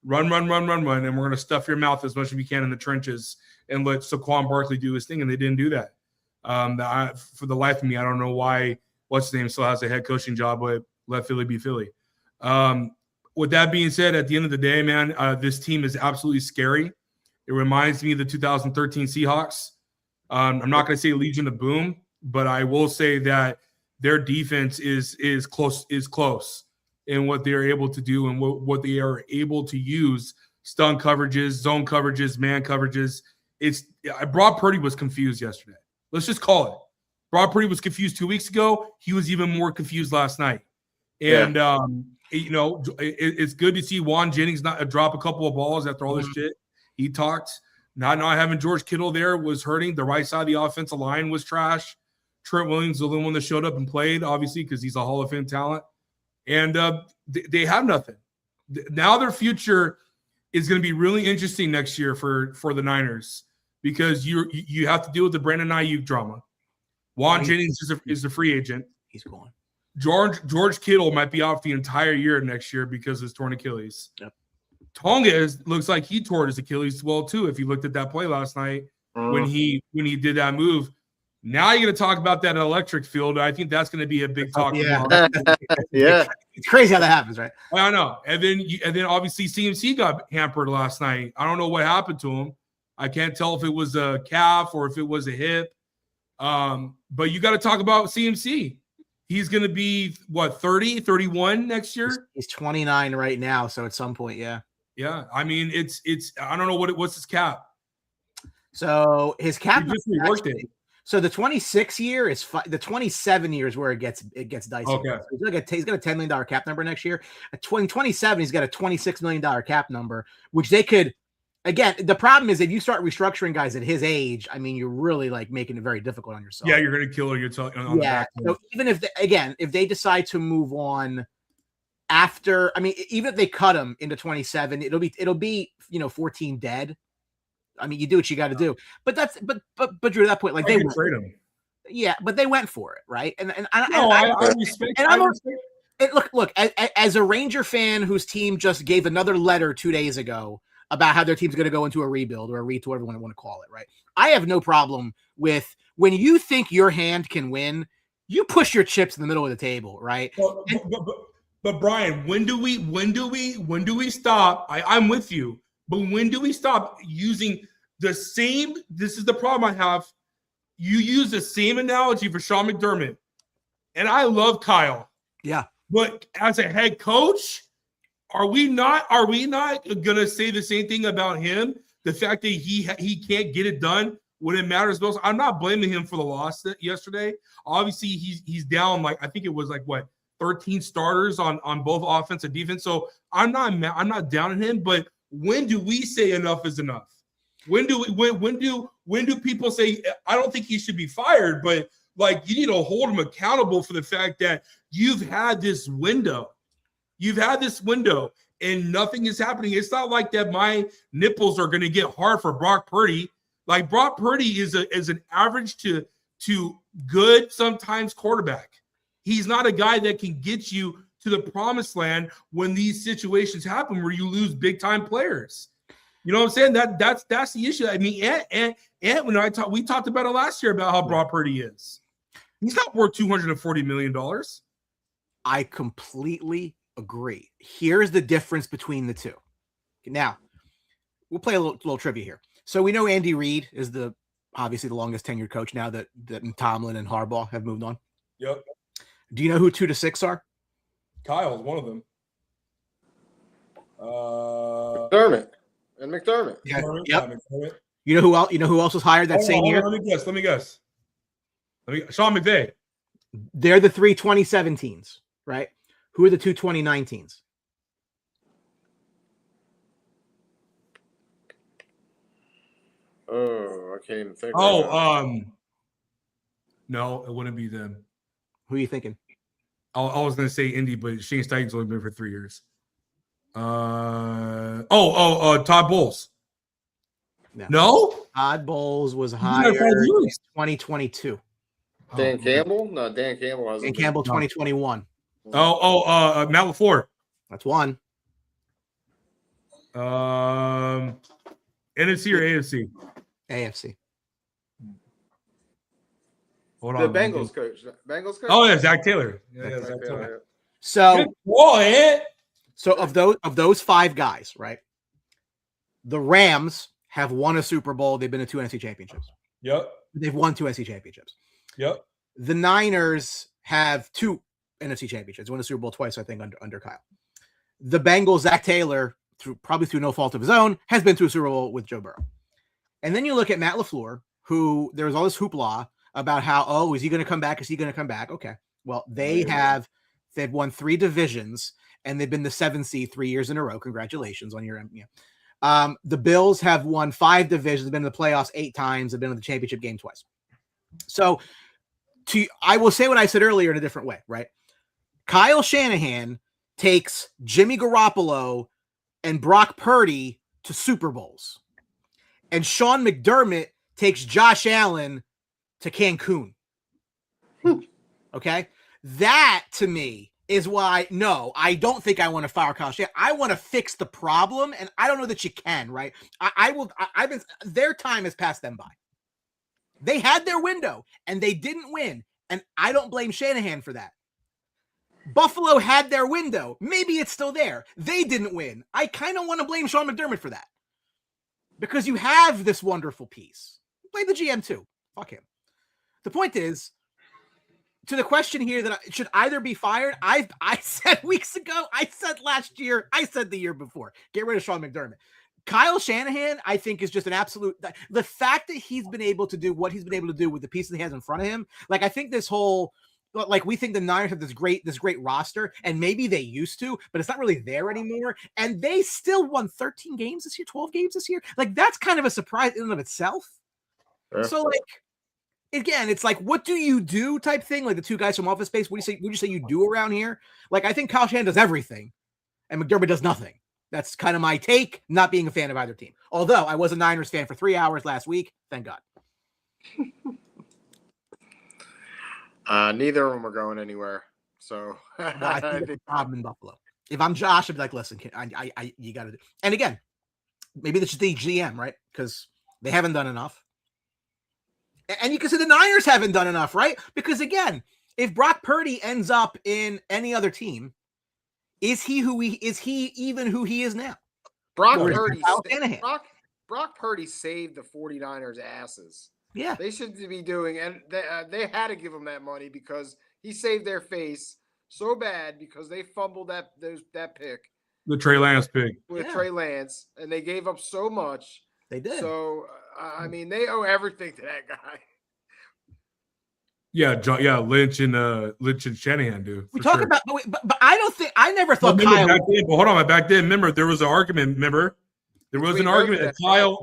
we're going to stuff your mouth as much as we can in the trenches and let Saquon Barkley do his thing, and they didn't do that. For the life of me, I don't know why what's his name still has a head coaching job, but let Philly be Philly. With that being said, at the end of the day, man, this team is absolutely scary. It reminds me of the 2013 Seahawks. I'm not going to say Legion of Boom, but I will say that their defense is close in what they're able to do and what they are able to use. Stun coverages, zone coverages, man coverages. Brock Purdy was confused yesterday. Let's just call it. Brock Purdy was confused 2 weeks ago. He was even more confused last night. And, it's good to see Juan Jennings not drop a couple of balls after all this shit. He talked. Not having George Kittle there was hurting. The right side of the offensive line was trash. Trent Williams was the only one that showed up and played, obviously, because he's a Hall of Fame talent. And they have nothing. Now their future is going to be really interesting next year for the Niners, because you have to deal with the Brandon Ayuk drama. Juan Jennings is a free agent. He's gone. George Kittle might be off the entire year next year because of his torn Achilles. Yep. Tonga looks like he tore his Achilles as well too. If you looked at that play last night when he did that move, now you're going to talk about that electric field. I think that's going to be a big talk. Yeah, yeah. It's crazy how that happens, right? I know. And then obviously CMC got hampered last night. I don't know what happened to him. I can't tell if it was a calf or if it was a hip. But you got to talk about CMC. He's going to be, 30, 31 next year? He's 29 right now, so at some point, yeah. Yeah, I mean, it's I don't know what's his cap. So his cap. So the 26 year is the 27 years where it gets dicey. Okay. So he's got a $10 million cap number next year. At 2027, he's got a $26 million cap number, which they could. Again, the problem is if you start restructuring guys at his age, I mean, you're really like making it very difficult on yourself. Yeah, you're going to kill her. So even if they decide to move on after, I mean, even if they cut him into 27, it'll be 14 dead. I mean, you do what you got to do, but Drew, at that point, like they would trade him. Yeah, but they went for it, right? I respect. Look, as a Ranger fan whose team just gave another letter 2 days ago about how their team's going to go into a rebuild or a retool, whatever you want to call it, right? I have no problem with when you think your hand can win, you push your chips in the middle of the table, right? But Brian, when do we stop? I'm with you, but when do we stop using the same? This is the problem I have. You use the same analogy for Sean McDermott, and I love Kyle. Yeah, but as a head coach, are we not gonna say the same thing about him? The fact that he can't get it done when it matters most. I'm not blaming him for the loss yesterday. Obviously, he's down I think it was 13 starters on both offense and defense. So I'm not down on him. But when do we say enough is enough? When do people say I don't think he should be fired? But you need to hold him accountable for the fact that you've had this window. And nothing is happening. It's not like that my nipples are going to get hard for Brock Purdy. Brock Purdy is an average to good sometimes quarterback. He's not a guy that can get you to the promised land when these situations happen where you lose big-time players. You know what I'm saying? That's the issue. I mean, and when we talked about it last year about how Brock Purdy is. He's not worth $240 million. I completely agree. Here's the difference between the two. Now, we'll play a little trivia here. So we know Andy Reid is obviously the longest tenured coach now that Tomlin and Harbaugh have moved on. Yep. Do you know who 2 to 6 are? Kyle's one of them. McDermott. Yeah. McDermott. Yep. McDermott. You know who else was hired that same year? Let me guess. Sean McVay. They're the 3 2017s, right? Who are the 2 2019s? Oh, I can't even think. No, it wouldn't be them. Who are you thinking? I was going to say Indy, but Shane Steichen's only been for 3 years. Todd Bowles. No? Todd Bowles was hired in 2022. Dan Campbell? No, Dan Campbell wasn't. Dan Campbell 2021. Matt LaFleur. That's one. NFC or AFC? AFC. Hold the on. Bengals coach. Oh, yeah, Zach Taylor. Yeah, Zach Taylor. So Boy, of those 5 guys, right? The Rams have won a Super Bowl. They've been to 2 NFC championships. Yep. They've won 2 NFC championships. Yep. The Niners have 2 NFC championships. Won a Super Bowl twice, I think, under Kyle. The Bengals, Zach Taylor, probably through no fault of his own, has been to a Super Bowl with Joe Burrow. And then you look at Matt LaFleur, who there was all this hoopla about how, is he going to come back? Is he going to come back? Okay. Well, they've won 3 divisions, and they've been the 7th seed 3 years in a row. Congratulations on your the Bills have won 5 divisions, been in the playoffs 8 times, have been in the championship game twice. So I will say what I said earlier in a different way, right? Kyle Shanahan takes Jimmy Garoppolo and Brock Purdy to Super Bowls. And Sean McDermott takes Josh Allen to Cancun. Okay? That, to me, is why, no, I don't think I want to fire Kyle Shanahan. I want to fix the problem, and I don't know that you can, right? Their time has passed them by. They had their window, and they didn't win, and I don't blame Shanahan for that. Buffalo had their window. Maybe it's still there. They didn't win. I kind of want to blame Sean McDermott for that. Because you have this wonderful piece. Blame the GM too. Fuck him. The point is, to the question here that should either be fired, I said weeks ago, I said last year, I said the year before, get rid of Sean McDermott. Kyle Shanahan, I think, is just an absolute. The fact that he's been able to do what he's been able to do with the pieces he has in front of him, like I think this whole, like we think the Niners have this great roster, and maybe they used to, but it's not really there anymore. And they still won 13 games this year, 12 games this year. Like that's kind of a surprise in and of itself. Yeah. So like, again, it's like, what do you do type thing? Like the two guys from Office Space. What do you say you do around here? Like I think Kyle Shanahan does everything, and McDermott does nothing. That's kind of my take, not being a fan of either team. Although I was a Niners fan for 3 hours last week. Thank God. Neither of them are going anywhere. So I think it's a problem in Buffalo. If I'm Josh, I'd be like, listen, you got to do. And again, maybe that's just the GM, right? Because they haven't done enough. And you can say the Niners haven't done enough, right? Because again, if Brock Purdy ends up in any other team, is he even who he is now? Brock Purdy saved the 49ers asses. Yeah. They should be doing, and they had to give him that money because he saved their face so bad because they fumbled that pick. The Trey Lance pick. With Trey Lance, and they gave up so much. They did. So, I mean, they owe everything to that guy. Yeah, Lynch and Shanahan do. We talk sure. about, but I don't think I never thought Kyle. Hold on, back then, remember there was an argument. Remember, there was an argument that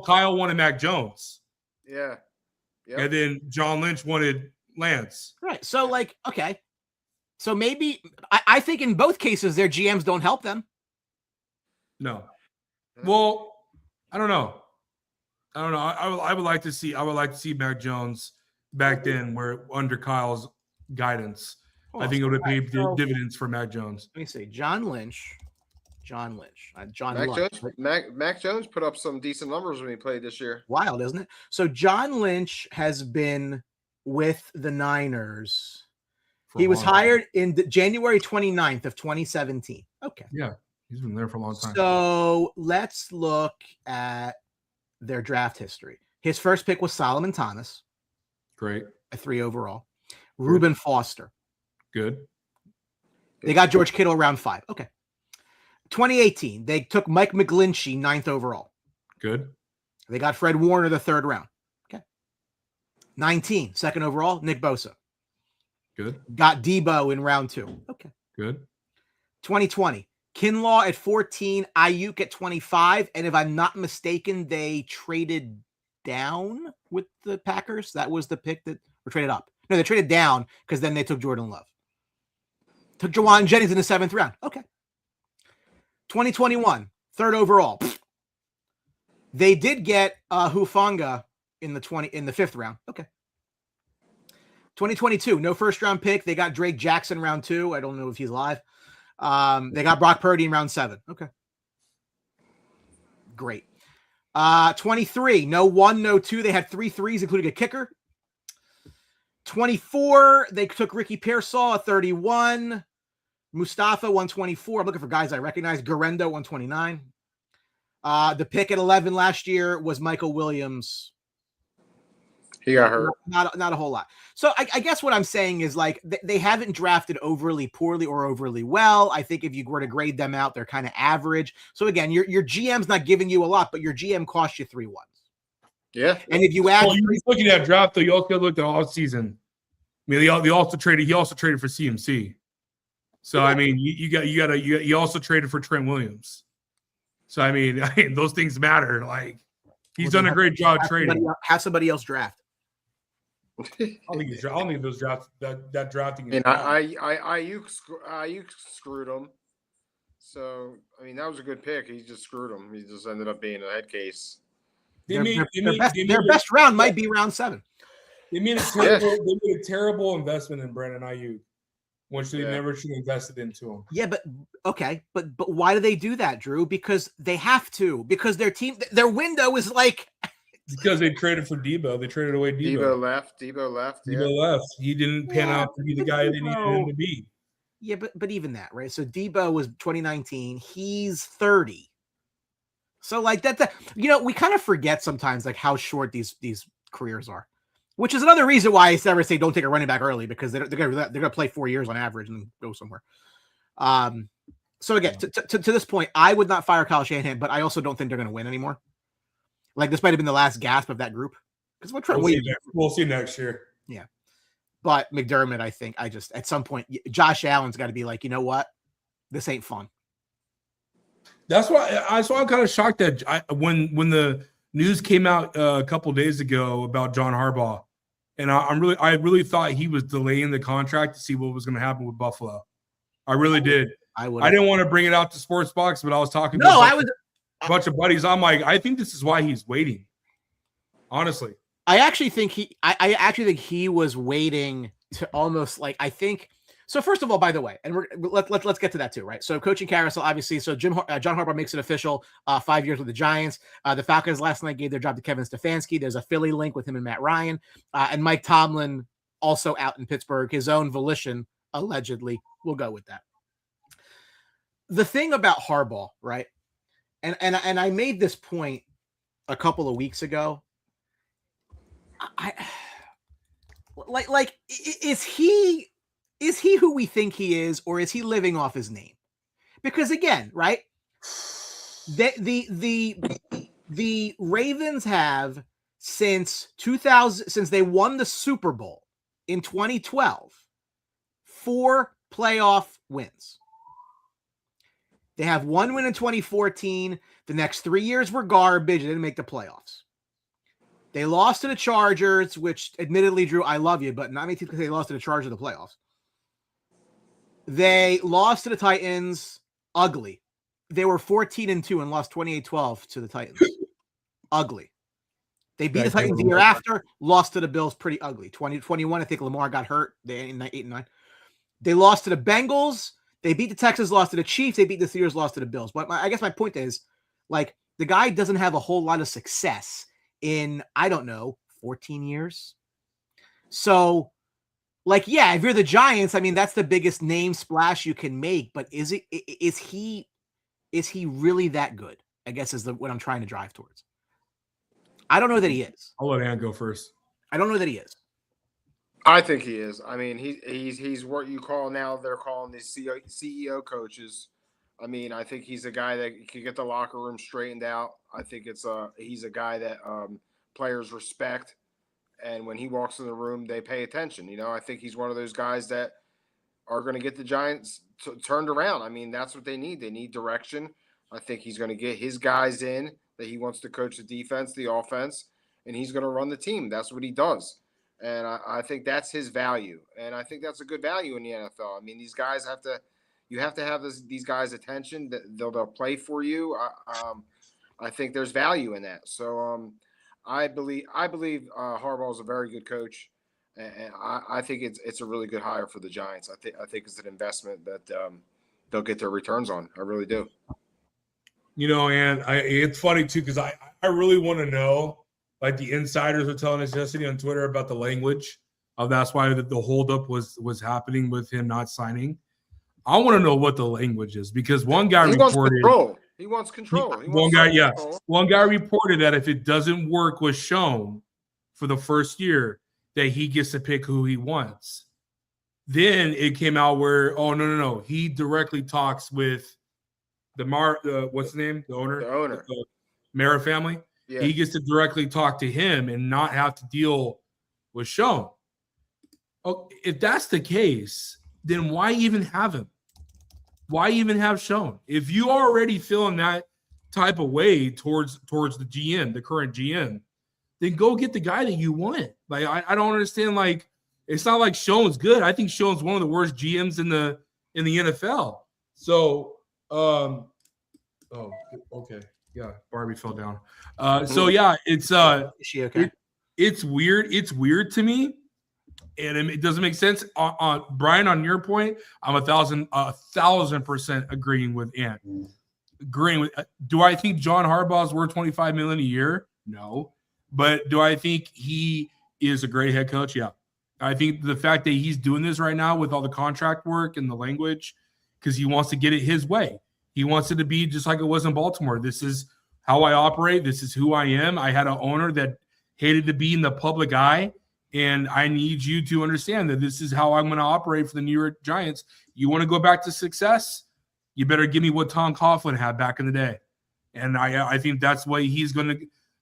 Kyle wanted Mac Jones. Yeah, yep. And then John Lynch wanted Lance. Right. So, like, okay, so maybe I think in both cases their GMs don't help them. No. Well, I don't know. I would like to see Mac Jones back then, where under Kyle's guidance, I think it would have paid dividends for Mac Jones. Let me see. John Lynch. Mac Jones put up some decent numbers when he played this year. Wild, isn't it? So John Lynch has been with the Niners. He was hired in January 29th of 2017. Okay. Yeah, he's been there for a long time. So let's look at their draft history. His first pick was Solomon Thomas. Great. A 3 overall. Reuben Foster. Good. They got George Kittle around 5. Okay. 2018, they took Mike McGlinchey 9th overall. Good. They got Fred Warner the 3rd round. Okay. 19, 2nd overall, Nick Bosa. Good. Got Debo in round 2. Okay. Good. 2020, Kinlaw at 14, Ayuk at 25, and if I'm not mistaken, they traded down with the Packers. That was the pick that were traded up. No, they traded down because then they took Jordan Love. Took Jawan Jennings in the 7th round. Okay. 2021, 3rd overall. They did get Hufanga in the 5th round. Okay. 2022, no 1st round pick. They got Drake Jackson round 2. I don't know if he's alive. They got Brock Purdy in round 7. Okay. Great. 23, no 1, no 2. They had 3 threes, including a kicker. 24, they took Ricky Pearsall at 31. Mustafa, 124. I'm looking for guys I recognize. Garendo, 129. The pick at 11 last year was Michael Williams. He got hurt. Not a whole lot. So I guess what I'm saying is like they haven't drafted overly poorly or overly well. I think if you were to grade them out, they're kind of average. So again, your GM's not giving you a lot, but your GM cost you 3 1s. Yeah. And if you add, you're looking at draft though, you also look at all season. I mean, he also traded for CMC. So I mean, you also traded for Trent Williams. So I mean, those things matter. Like he's done a great job trading. Have somebody else draft. I don't think those drafts that drafting. And Ayuk screwed him. So I mean, that was a good pick. He just screwed him. He just ended up being a head case. Their best round might be round 7. They made a terrible investment in Brandon Ayuk, which they never should have invested into him. Yeah, but okay, but why do they do that, Drew? Because they have to. Because their window is like. Because they traded for Debo. They traded away Debo. Debo left. He didn't pan out to be the guy they needed him to be. Yeah, but even that, right? So Debo was 2019. He's 30. So like that, we kind of forget sometimes like how short these careers are, which is another reason why I never say don't take a running back early because they're gonna play 4 years on average and go somewhere. So again, to this point, I would not fire Kyle Shanahan, but I also don't think they're going to win anymore. Like this might have been the last gasp of that group. Because we'll see next year. Yeah. But McDermott, I think at some point, Josh Allen's got to be like, you know what? This ain't fun. That's why I'm kind of shocked that when the news came out a couple days ago about John Harbaugh, and I really thought he was delaying the contract to see what was going to happen with Buffalo. I really did. I didn't want to bring it out to Sports Box, but I was talking to a bunch of buddies. I'm like, I think this is why he's waiting. Honestly. I actually think he was waiting to almost like, I think. So first of all, by the way, and let's get to that too, right? So coaching carousel, obviously. So John Harbaugh makes it official. 5 years with the Giants. The Falcons last night gave their job to Kevin Stefanski. There's a Philly link with him and Matt Ryan, and Mike Tomlin also out in Pittsburgh, his own volition, allegedly. We'll go with that. The thing about Harbaugh, right? And I made this point a couple of weeks ago. Is he who we think he is, or is he living off his name? Because again, right? The Ravens have since they won the Super Bowl in 2012, 4 playoff wins. They have 1 win in 2014. The next 3 years were garbage. They didn't make the playoffs. They lost to the Chargers, which admittedly, Drew, I love you, but not many people say they lost to the Chargers in the playoffs. They lost to the Titans, ugly. They were 14-2 and lost 28-12 to the Titans. Ugly. They beat the Titans the year after, lost to the Bills pretty ugly. 2021, I think Lamar got hurt. They 8-9. They lost to the Bengals. They beat the Texans, lost to the Chiefs. They beat the Steelers, lost to the Bills. But I guess my point is, like, the guy doesn't have a whole lot of success in, 14 years. So, like, yeah, if you're the Giants, I mean, that's the biggest name splash you can make. But is he really that good? I guess is what I'm trying to drive towards. I don't know that he is. I'll let Ann go first. I don't know that he is. I think he is. I mean, he's what you call now. They're calling these CEO coaches. I mean, I think he's a guy that can get the locker room straightened out. I think he's a guy that players respect, and when he walks in the room, they pay attention. I think he's one of those guys that are going to get the Giants turned around. I mean, that's what they need. They need direction. I think he's going to get his guys in that he wants to coach the defense, the offense, and he's going to run the team. That's what he does. And I think that's his value. And I think that's a good value in the NFL. I mean, these guys you have to have these guys' attention. They'll play for you. I think there's value in that. So I believe Harbaugh is a very good coach, and I think it's a really good hire for the Giants. I think it's an investment that they'll get their returns on. I really do. And it's funny too because I really want to know. Like the insiders were telling us yesterday on Twitter about the language. That's why the holdup was happening with him not signing. I want to know what the language is because one guy reported he wants control. One guy reported that if it doesn't work with Schoen for the first year, that he gets to pick who he wants. Then it came out where no, he directly talks with what's the name? The owner, the Mara family. Yeah. He gets to directly talk to him and not have to deal with Schoen. Oh, if that's the case, then why even have him? Why even have Schoen? If you are already feeling that type of way towards the GM, the current GM, then go get the guy that you want. Like I don't understand. Like it's not like Schoen's good. I think Schoen's one of the worst GMs in the NFL. So, okay. Yeah, Barbie fell down. So yeah, it's Is she okay? It's weird. It's weird to me, and it doesn't make sense. On Brian, on your point, I'm 1,000% agreeing with Ant. Do I think John Harbaugh is worth $25 million a year? No, but do I think he is a great head coach? Yeah, I think the fact that he's doing this right now with all the contract work and the language, because he wants to get it his way. He wants it to be just like it was in Baltimore. This is how I operate. This is who I am. I had an owner that hated to be in the public eye, and I need you to understand that this is how I'm going to operate for the New York Giants. You want to go back to success? you better give me what Tom Coughlin had back in the day. And I think that's what he's going to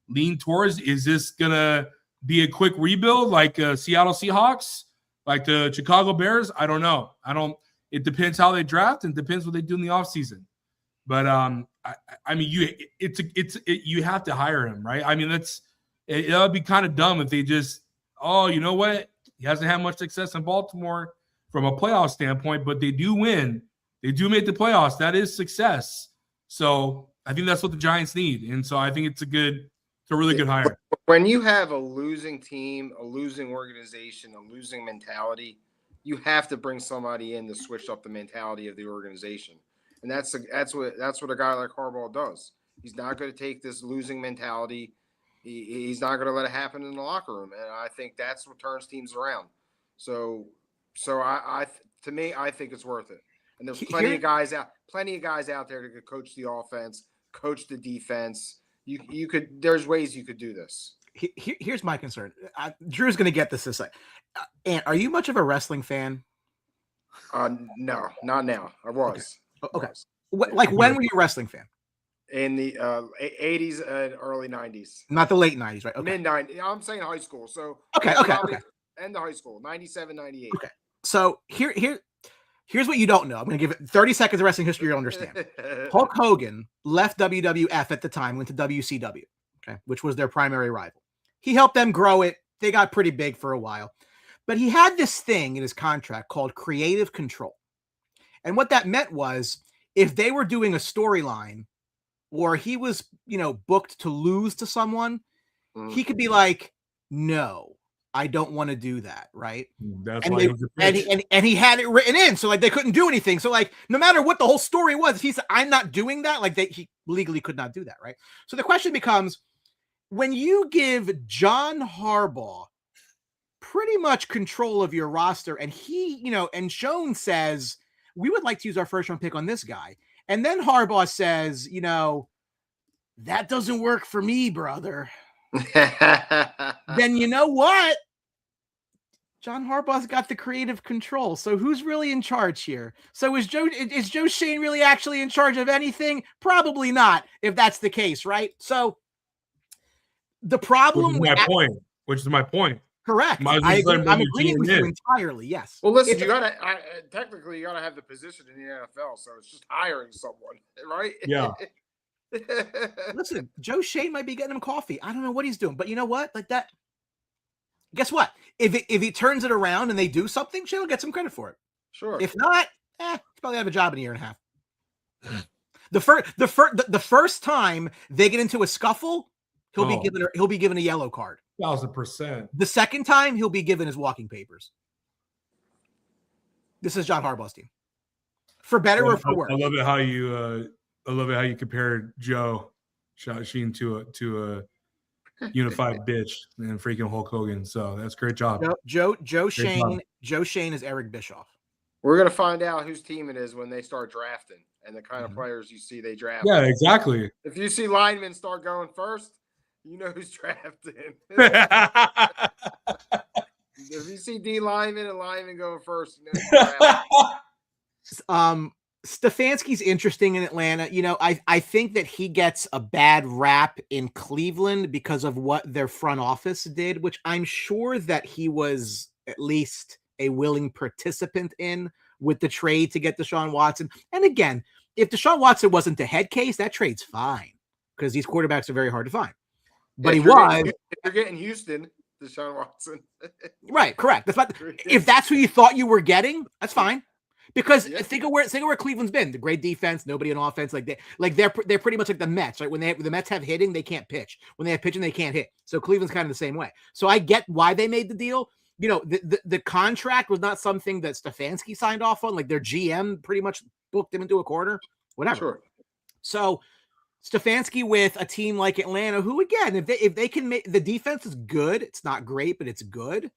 lean towards. Is this going to be a quick rebuild like Seattle Seahawks, like the Chicago Bears? I don't know. It depends how they draft and depends what they do in the offseason. But I mean, you have to hire him, right? I mean, it would be kind of dumb if they just, you know what? He hasn't had much success in Baltimore from a playoff standpoint, but they do win. They do make the playoffs. That is success. So I think that's what the Giants need. And so I think it's a really good hire. When you have a losing team, a losing organization, a losing mentality, you have to bring somebody in to switch up the mentality of the organization. And that's what a guy like Harbaugh does. He's not going to take this losing mentality. He's not going to let it happen in the locker room, and I think that's what turns teams around. So I think it's worth it. And there's plenty of guys out there that could coach the offense, coach the defense. There's ways you could do this. Here's my concern. Drew's going to get this like. And are you much of a wrestling fan? No, not now. I was. Okay. Like, when were you a wrestling fan? In the 80s and early 90s. Not the late 90s, right? Okay. Mid-90s. I'm saying high school. So okay. End of high school, 97, 98. Okay. So here's what you don't know. I'm going to give it 30 seconds of wrestling history you'll understand. Hulk Hogan left WWF at the time, went to WCW, okay, which was their primary rival. He helped them grow it. They got pretty big for a while. But he had this thing in his contract called creative control. And what that meant was if they were doing a storyline or he was, booked to lose to someone, he could be like, no, I don't want to do that. Right. That's and why he had it written in. So like they couldn't do anything. So like, no matter what the whole story was, he said, I'm not doing that. Like he legally could not do that. Right. So the question becomes, when you give John Harbaugh pretty much control of your roster, and he, and Schoen says, we would like to use our first round pick on this guy. And then Harbaugh says, that doesn't work for me, brother. Then you know what? John Harbaugh's got the creative control. So who's really in charge here? So is Joe Schoen really actually in charge of anything? Probably not, if that's the case, right? So the problem which is my point. Correct. I'm agreeing with you entirely. Yes. Well, listen, technically you gotta have the position in the NFL, so it's just hiring someone, right? Yeah. Listen, Joe Schoen might be getting him coffee. I don't know what he's doing, but you know what? Like that. Guess what? If he turns it around and they do something, Schoen will get some credit for it. Sure. If not, he'll probably have a job in a year and a half. The first time they get into a scuffle, he'll be given a yellow card. 1,000%. The second time, he'll be given his walking papers. This is John Harbaugh's team, for better or for worse. I love it how you compared Joe Schoen to a unified bitch and freaking Hulk Hogan. So that's a great job. Joe Schoen is Eric Bischoff. We're gonna find out whose team it is when they start drafting and the kind of players you see they draft. Yeah, exactly. If you see linemen start going first, you know who's drafting. If you see D linemen and linemen going first, you know who's drafting. Stefanski's interesting in Atlanta. I think that he gets a bad rap in Cleveland because of what their front office did, which I'm sure that he was at least a willing participant in with the trade to get Deshaun Watson. And again, if Deshaun Watson wasn't the head case, that trade's fine because these quarterbacks are very hard to find. But if you're getting Houston, Deshaun Watson. Right, correct. If that's who you thought you were getting, that's fine. Because think of where Cleveland's been. The great defense, nobody on offense. They're pretty much like the Mets, right? When the Mets have hitting, they can't pitch. When they have pitching, they can't hit. So Cleveland's kind of the same way. So I get why they made the deal. The contract was not something that Stefanski signed off on. Like their GM pretty much booked him into a corner, whatever. Sure. So Stefanski with a team like Atlanta, who again, if they can make the defense is good, it's not great, but it's good.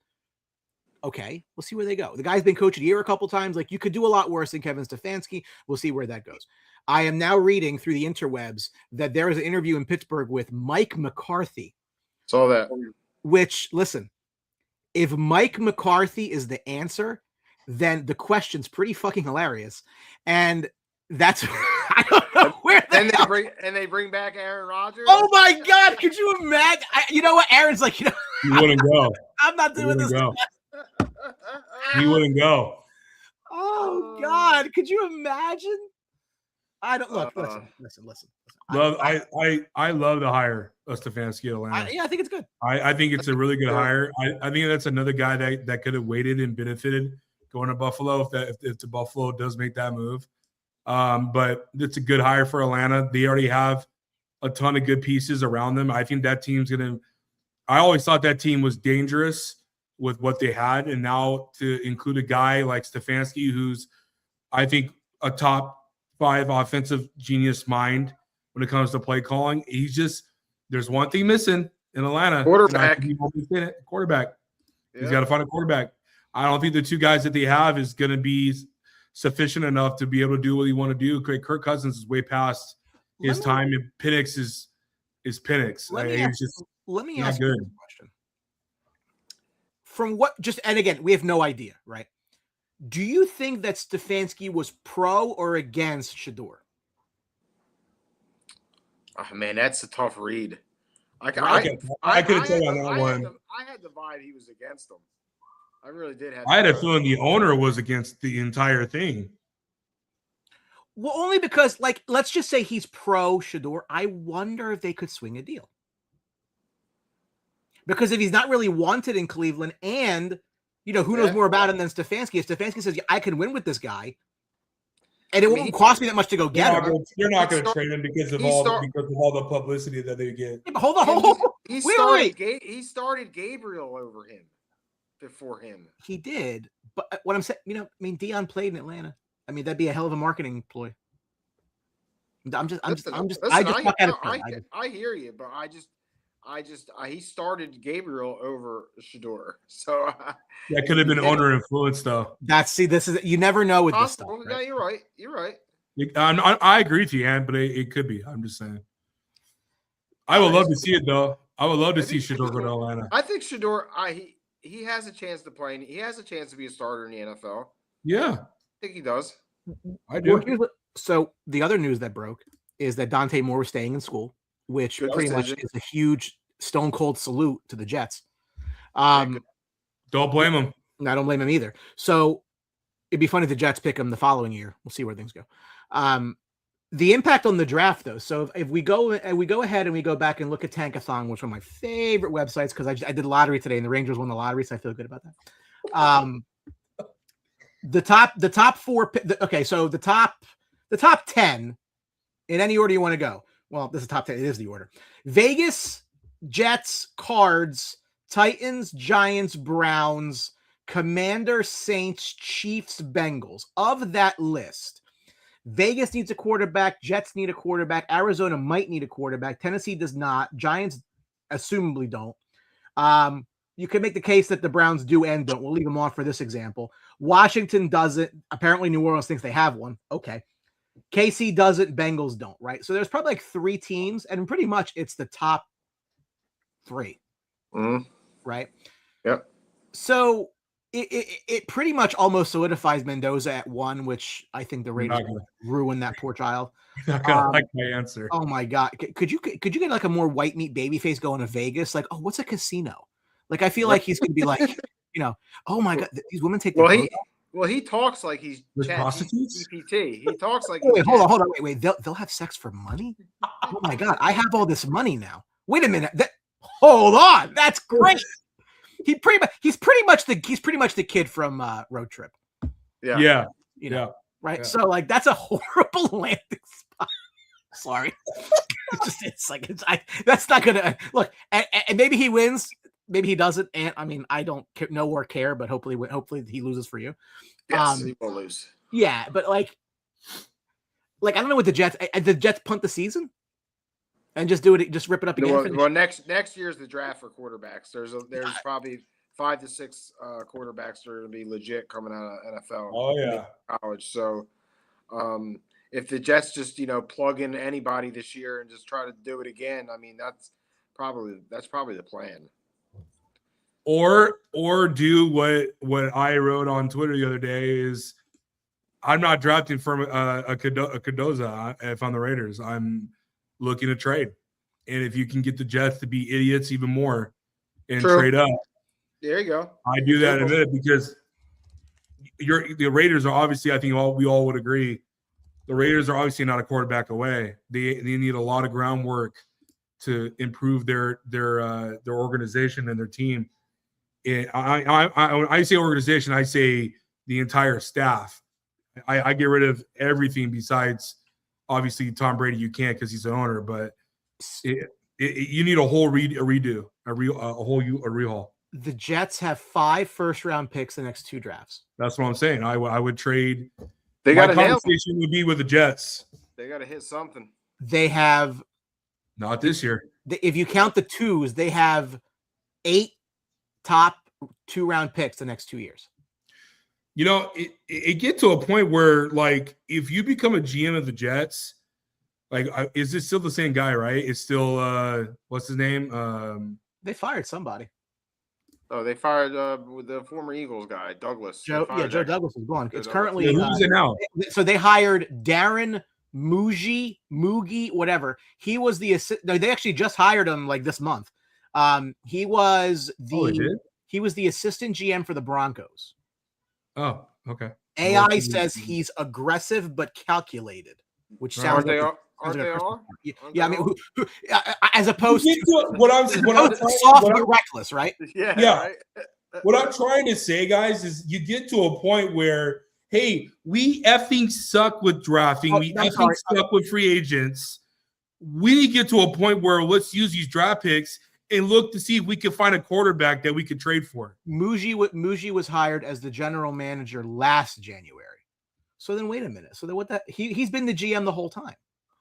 Okay, we'll see where they go. The guy's been coach of the year a couple times. Like you could do a lot worse than Kevin Stefanski. We'll see where that goes. I am now reading through the interwebs that there is an interview in Pittsburgh with Mike McCarthy. Saw that. Which, listen, if Mike McCarthy is the answer, then the question's pretty fucking hilarious. And That's I don't know where they bring back Aaron Rodgers. Oh my God! Could you imagine? You know what? Aaron's like, he wouldn't go. I'm not doing this. He wouldn't go. Oh God! Could you imagine? I don't look. Listen. I love the hire of Stefanski at Atlanta. I think it's good. I think it's a really good hire. I think that's another guy that could have waited and benefited going to Buffalo if the Buffalo does make that move. But it's a good hire for Atlanta. They already have a ton of good pieces around them. I think that team's going to – I always thought that team was dangerous with what they had, and now to include a guy like Stefanski, who's, I think, a top 5 offensive genius mind when it comes to play calling. He's just – there's one thing missing in Atlanta. Quarterback. Quarterback. Yeah. He's got to find a quarterback. I don't think the 2 guys that they have is going to be sufficient enough to be able to do what you want to do. Kirk Cousins is way past his time, and Penix is Penix. Let me ask you a question. From what – and again, we have no idea, right? Do you think that Stefanski was pro or against Shedeur? Oh, man, that's a tough read. I couldn't tell you on that one. I had the vibe he was against him. I really did have. I had a feeling the owner was against the entire thing. Well, only because, like, let's just say he's pro Shedeur. I wonder if they could swing a deal. Because if he's not really wanted in Cleveland, and who knows more about him than Stefanski? If Stefanski says, I can win with this guy, and it won't cost me that much to go get him. You're not going to trade him because of all the publicity that they get. Yeah, but hold on. He started Gabriel over him before him. He did, but what I'm saying, Dion played in Atlanta. That'd be a hell of a marketing ploy. I hear you, but he started Gabriel over Shedeur, so that could have been owner influence, though. This is you never know with this stuff. Right? Yeah, you're right. I agree with you, Ann, but it could be. I'm just saying. I would love to see it, though. I would love to see Shedeur go to Atlanta. I think Shedeur, he has a chance to play. He has a chance to be a starter in the NFL. Yeah, I think he does. I do. So the other news that broke is that Dante Moore was staying in school, which pretty much is a huge stone cold salute to the Jets. Don't blame him. I don't blame him either. So it'd be funny if the Jets pick him the following year. We'll see where things go. The impact on the draft, though. So if we go ahead and we go back and look at Tankathon, which is one of my favorite websites, because I did the lottery today and the Rangers won the lottery, so I feel good about that. The top 4. Okay, so the top 10 in any order you want to go. Well, this is top 10. It is the order. Vegas, Jets, Cards, Titans, Giants, Browns, Commanders, Saints, Chiefs, Bengals. Of that list, Vegas needs a quarterback. Jets need a quarterback. Arizona might need a quarterback. Tennessee does not. Giants assumably don't. You can make the case that the Browns do and don't. We'll leave them off for this example. Washington doesn't. Apparently, New Orleans thinks they have one. Okay. KC doesn't. Bengals don't, right? So there's probably like 3 teams, and pretty much it's the top 3. Right? Yep. So it pretty much almost solidifies Mendoza at 1, which I think the Raiders ruin that poor child. You're not gonna like my answer. Oh my God. Could you get like a more white meat baby face going to Vegas? Like, oh, what's a casino? Like, I feel like he's going to be like, oh my God, these women take he talks like he's prostitutes. GPT. He talks like hold on. Wait. They'll have sex for money? Oh my God, I have all this money now. Wait a minute. Hold on. That's great. He's pretty much the kid from Road Trip. Yeah. Right. Yeah. So like that's a horrible landing spot. Sorry. That's not gonna look. And maybe he wins. Maybe he doesn't, and I don't know or care, but hopefully he loses for you. Yes, he will lose. Yeah, but like I don't know what the Jets punt the season and just do it, just rip it up again. Well, next year's the draft for quarterbacks. There's probably 5 to 6 quarterbacks that are going to be legit coming out of NFL. Oh yeah, college. So if the Jets just plug in anybody this year and just try to do it again, that's probably the plan. Or do what I wrote on Twitter the other day is I'm not drafting for a Cardoza if I'm the Raiders. I'm looking to trade. And if you can get the Jets to be idiots even more and trade up, there you go. I do that in a minute because the Raiders are obviously, I think we all would agree, the Raiders are obviously not a quarterback away. They need a lot of groundwork to improve their organization and their team. And when I say organization, I say the entire staff. I get rid of everything besides obviously Tom Brady. You can't because he's the owner, but you need a whole redo, a rehaul. The Jets have 5 first-round picks the next 2 drafts. That's what I'm saying. I would trade. They got a conversation would be with the Jets. They got to hit something. They have not this year. If you count the 2s, they have 8 top 2-round picks the next 2 years. You know, it get to a point where, like, if you become a GM of the Jets, like, is it still the same guy, right? It's still what's his name? They fired somebody. Oh, they fired the former Eagles guy, Douglas. Joe Douglas is gone. It's currently who's it now? So they hired Darren Moogie, whatever. He was the they actually just hired him like this month. He was the assistant GM for the Broncos. Oh, okay. AI says he's aggressive but calculated, which sounds Aren't they all? Yeah, I mean, as opposed to soft but reckless, right? Yeah. Right? What I'm trying to say, guys, is you get to a point where, hey, we effing suck with drafting. Suck with free agents. We need to get to a point where let's use these draft picks and look to see if we can find a quarterback that we could trade for. Muji was hired as the general manager last January. So then wait a minute. So then he's been the GM the whole time.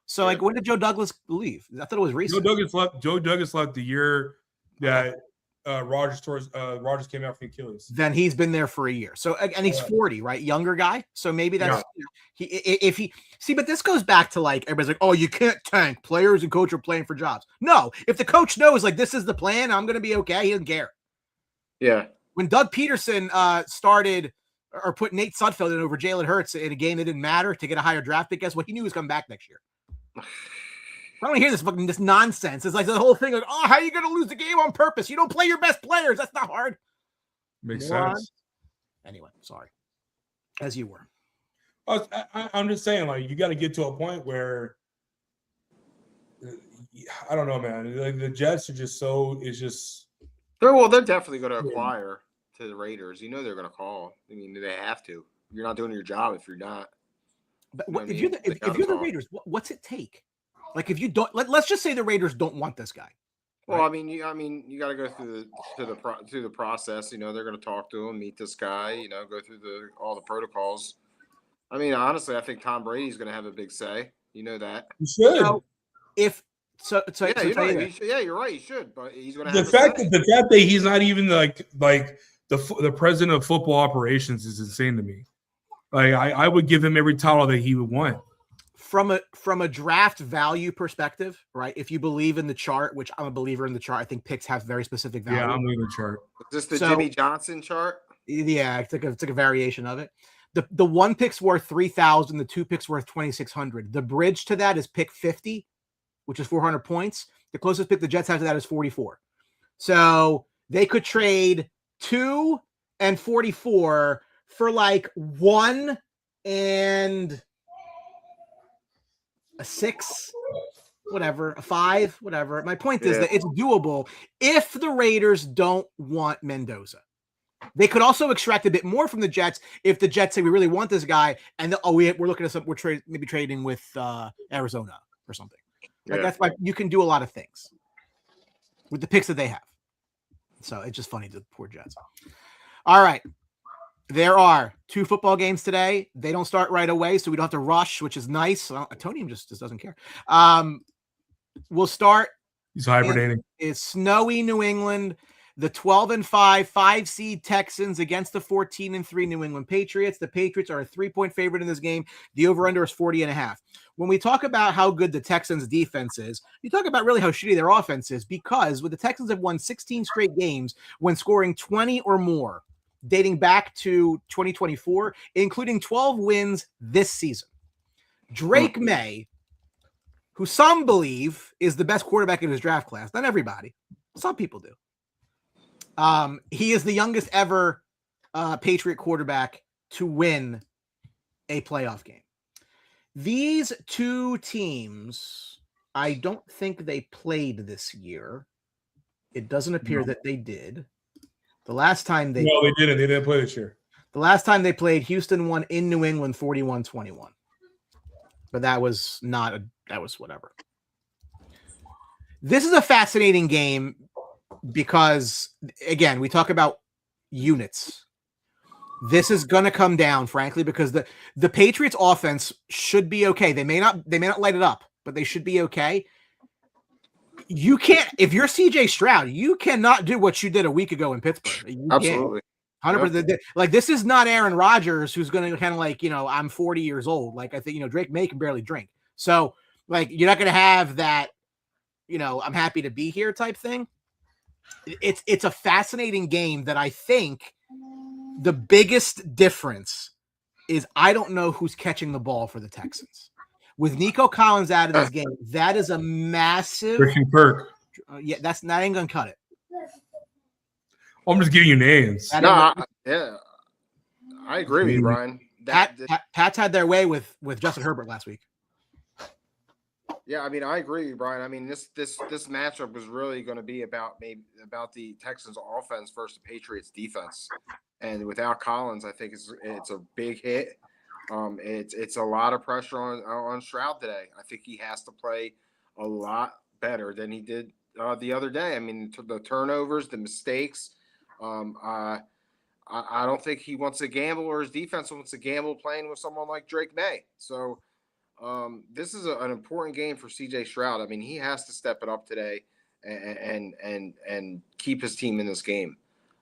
So like when did Joe Douglas leave? I thought it was recent. Joe Douglas left the year that Rodgers came out from Achilles. Then he's been there for a year. So and he's 40, right? Younger guy. So maybe that's but this goes back to like everybody's like, oh, you can't tank. Players and coach are playing for jobs. No, if the coach knows like this is the plan, I'm gonna be okay. He doesn't care. Yeah. When Doug Peterson started or put Nate Sudfeld in over Jalen Hurts in a game that didn't matter to get a higher draft pick, guess what? He knew he was coming back next year. I don't want to hear this nonsense. It's like the whole thing like, oh, how are you going to lose the game on purpose? You don't play your best players. That's not hard. Makes sense. Anyway, sorry. As you were. I'm just saying, like, you got to get to a point where, I don't know, man. Like, the Jets are just they're definitely going to acquire to the Raiders. You know they're going to call. I mean, they have to. You're not doing your job if you're not. But if you're the Raiders, what's it take? Like if you don't, let's just say the Raiders don't want this guy. Well, right? I mean, you got to go through the process. You know, they're going to talk to him, meet this guy. You know, go through all the protocols. I mean, honestly, I think Tom Brady's going to have a big say. You know that. He should. You're right. He should, but he's going to have the fact that he's not even like the president of football operations is insane to me. Like I would give him every title that he would want. From a draft value perspective, right? If you believe in the chart, which I'm a believer in the chart, I think picks have very specific value. Yeah, I'm leaving the chart. Is this the Jimmy Johnson chart? Yeah, it's like a variation of it. The 1 pick's worth 3,000, the 2 picks worth 2,600. The bridge to that is pick 50, which is 400 points. The closest pick the Jets have to that is 44. So they could trade 2 and 44 for like 1 and a 6, whatever, a 5, whatever. My point is that it's doable if the Raiders don't want Mendoza. They could also extract a bit more from the Jets if the Jets say we really want this guy, and we're looking at maybe trading with Arizona or something. Like that's why you can do a lot of things with the picks that they have. So it's just funny, the poor Jets. All right. There are 2 football games today. They don't start right away, so we don't have to rush, which is nice. Tony just doesn't care. We'll start. He's hibernating. It's snowy New England. The 12-5, 5-seed Texans against the 14-3 New England Patriots. The Patriots are a 3-point favorite in this game. The over-under is 40.5. When we talk about how good the Texans' defense is, you talk about really how shitty their offense is, because the Texans have won 16 straight games when scoring 20 or more. dating back to 2024, including 12 wins this season. Drake May, who some believe is the best quarterback in his draft class. Not everybody. Some people do. He is the youngest ever Patriot quarterback to win a playoff game. These two teams, I don't think they played this year. It doesn't appear that they did. The last time they didn't. They didn't play this year. The last time they played, Houston won in New England 41-21. But that was whatever. This is a fascinating game because, again, we talk about units. This is going to come down, frankly, because the Patriots offense should be okay. They may not light it up, but they should be okay. You can't, if you're CJ Stroud, you cannot do what you did a week ago in Pittsburgh. You Absolutely. 100%. Like, this is not Aaron Rodgers who's going to kind of like, I'm 40 years old. Like, I think, Drake May can barely drink. So, like, you're not going to have that, I'm happy to be here type thing. It's a fascinating game that I think the biggest difference is I don't know who's catching the ball for the Texans. With Nico Collins out of this game, that is a massive. Christian Kirk. That ain't gonna cut it. I'm just giving you names. I agree with you, Brian. Pats had their way with Justin Herbert last week. Yeah, I mean, I agree with you, Brian. I mean, this matchup was really going to be about the Texans offense versus the Patriots defense, and without Collins, I think it's a big hit. It's a lot of pressure on Stroud today. I think he has to play a lot better than he did the other day. I mean, the turnovers, the mistakes. I don't think he wants to gamble, or his defense wants to gamble playing with someone like Drake May. So this is an important game for CJ Stroud. I mean, he has to step it up today and keep his team in this game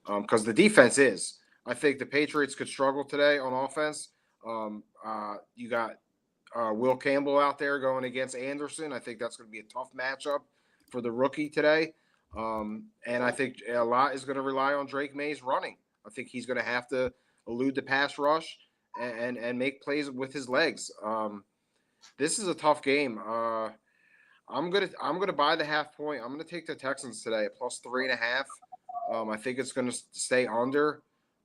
because the defense is. I think the Patriots could struggle today on offense. You got Will Campbell out there going against Anderson. I think that's going to be a tough matchup for the rookie today. And I think a lot is going to rely on Drake May's running. I think he's going to have to elude the pass rush and make plays with his legs. This is a tough game. I'm gonna buy the half point. I'm gonna take the Texans today at +3.5. I think it's gonna stay under.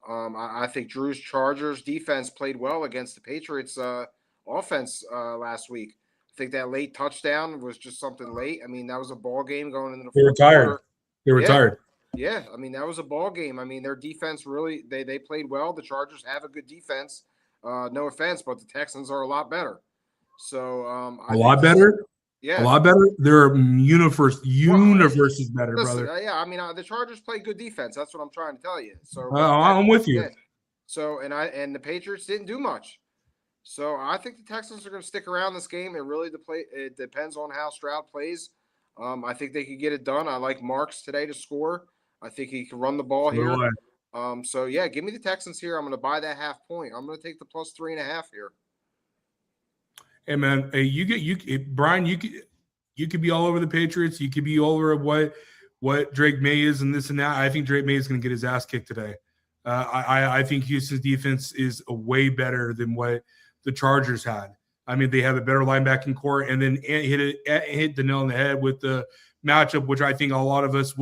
I think Drew's Chargers defense played well against the Patriots offense last week. I think that late touchdown was just something late. I mean, that was a ball game going into the fourth quarter. They were tired. Yeah, I mean, that was a ball game. I mean, their defense really they played well. The Chargers have a good defense. No offense, but the Texans are a lot better. So a lot better. Yeah, a lot better. Their universe is better, listen, brother. Yeah, I mean, the Chargers play good defense. That's what I'm trying to tell you. So I'm with you. Yeah. So and the Patriots didn't do much. So I think the Texans are going to stick around this game. It depends on how Stroud plays. I think they could get it done. I like Marks today to score. I think he can run the ball here. So yeah, give me the Texans here. I'm going to buy that half point. I'm going to take the +3.5 here. Hey man, Brian, you could be all over the Patriots. You could be all over what Drake May is and this and that. I think Drake May is going to get his ass kicked today. I think Houston's defense is way better than what the Chargers had. I mean, they have a better linebacking core, and then hit the nail on the head with the matchup, which I think a lot of us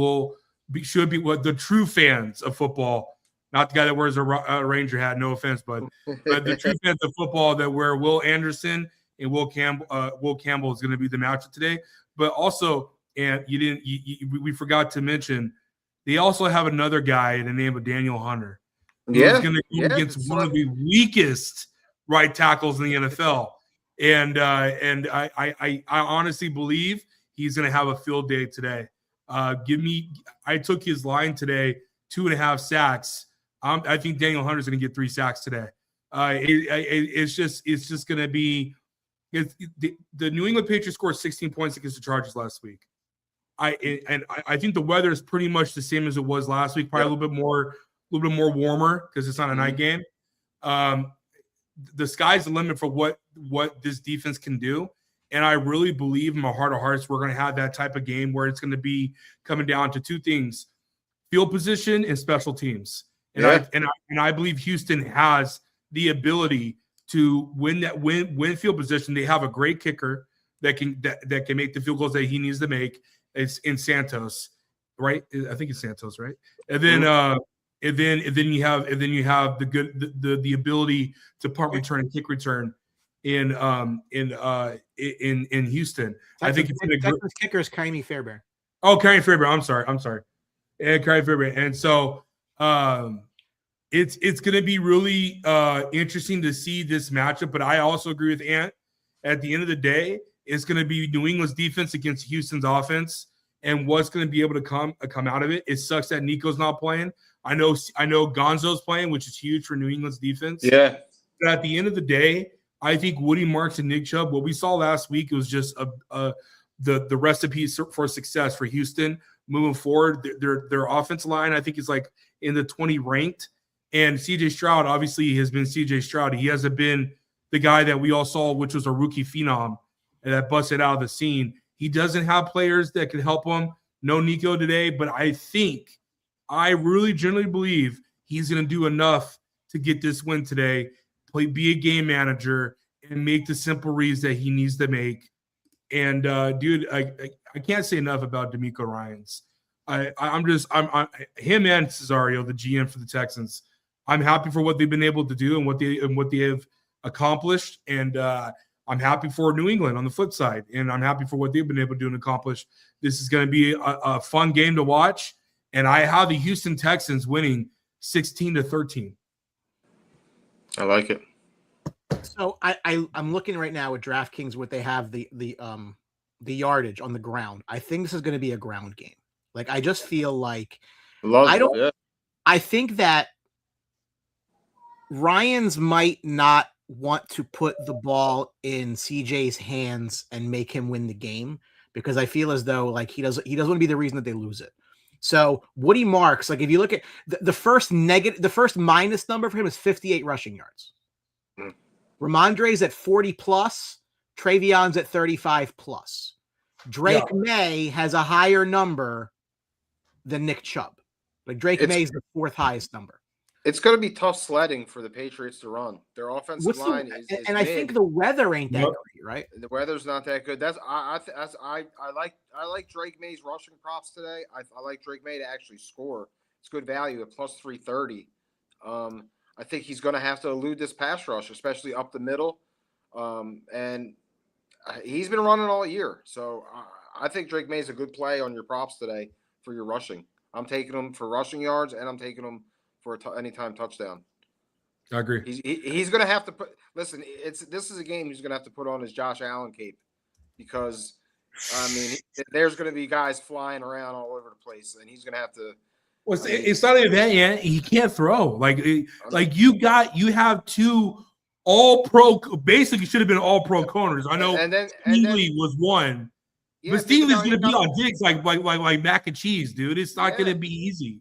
should be what the true fans of football. Not the guy that wears a Ranger hat, no offense, but the true fans of football that wear Will Anderson and Will Campbell is going to be the matchup today. But also, and we forgot to mention, they also have another guy in the name of Daniel Hunter. Who's going to go against one of the weakest right tackles in the NFL. And I honestly believe he's going to have a field day today. I took his line today, 2.5 sacks. I think Daniel Hunter's going to get 3 sacks today. It's just going to be the New England Patriots scored 16 points against the Chargers last week. I think the weather is pretty much the same as it was last week, probably a little bit more warmer because it's not a night game. The sky's the limit for what this defense can do. And I really believe in my heart of hearts we're going to have that type of game where it's going to be coming down to 2 things: field position and special teams. And I believe Houston has the ability to win field position. They have a great kicker that can make the field goals that he needs to make. It's in Santos, right? I think it's Santos, right? And then you have the ability to punt return and kick return in Houston. I think Texas kicker is Kaimi Fairbairn. Oh, Kaimi Fairbairn. I'm sorry. And Kaimi Fairbairn. And so it's going to be really interesting to see this matchup. But I also agree with Ant. At the end of the day, it's going to be New England's defense against Houston's offense, and what's going to be able to come out of it. It sucks that Nico's not playing. I know Gonzo's playing, which is huge for New England's defense. Yeah. But at the end of the day, I think Woody Marks and Nick Chubb, what we saw last week, it was just the recipe for success for Houston moving forward. Their offensive line, I think, is like in the 20 ranked. And CJ Stroud obviously has been CJ Stroud. He hasn't been the guy that we all saw, which was a rookie phenom and that busted out of the scene. He doesn't have players that can help him. No Nico today, but I really generally believe he's going to do enough to get this win today, be a game manager, and make the simple reads that he needs to make. And dude, I can't say enough about D'Amico Ryans. I'm him and Cesario, the GM for the Texans. I'm happy for what they've been able to do and what they have accomplished, and I'm happy for New England on the flip side, and I'm happy for what they've been able to do and accomplish. This is going to be a fun game to watch, and I have the Houston Texans winning 16-13. I like it. So I'm looking right now at DraftKings what they have the yardage on the ground. I think this is going to be a ground game. Like, I just feel like I think that Ryans might not want to put the ball in CJ's hands and make him win the game, because I feel as though like he doesn't want to be the reason that they lose it. So Woody Marks, like if you look at the first minus number for him is 58 rushing yards. Ramondre's at 40 plus, Travion's at 35 plus. Drake May has a higher number than Nick Chubb. Like May's the fourth highest number. It's going to be tough sledding for the Patriots to run. Their offensive line is and I think the weather ain't that great, right? The weather's not that good. I like Drake May's rushing props today. I like Drake May to actually score. It's good value at plus 330. I think he's going to have to elude this pass rush, especially up the middle. And he's been running all year. So I think Drake May's a good play on your props today for your rushing. I'm taking him for rushing yards, and I'm taking him for anytime touchdown. I agree. He's going to have to put – listen, this is a game he's going to have to put on his Josh Allen cape, because, I mean, there's going to be guys flying around all over the place, and he's going to have to – well, it's not even that yet. He can't throw. Like you have two all-pro – basically should have been all-pro corners. I know Stingley was one. Yeah, but Stingley's going to be on Diggs like mac and cheese, dude. It's not going to be easy.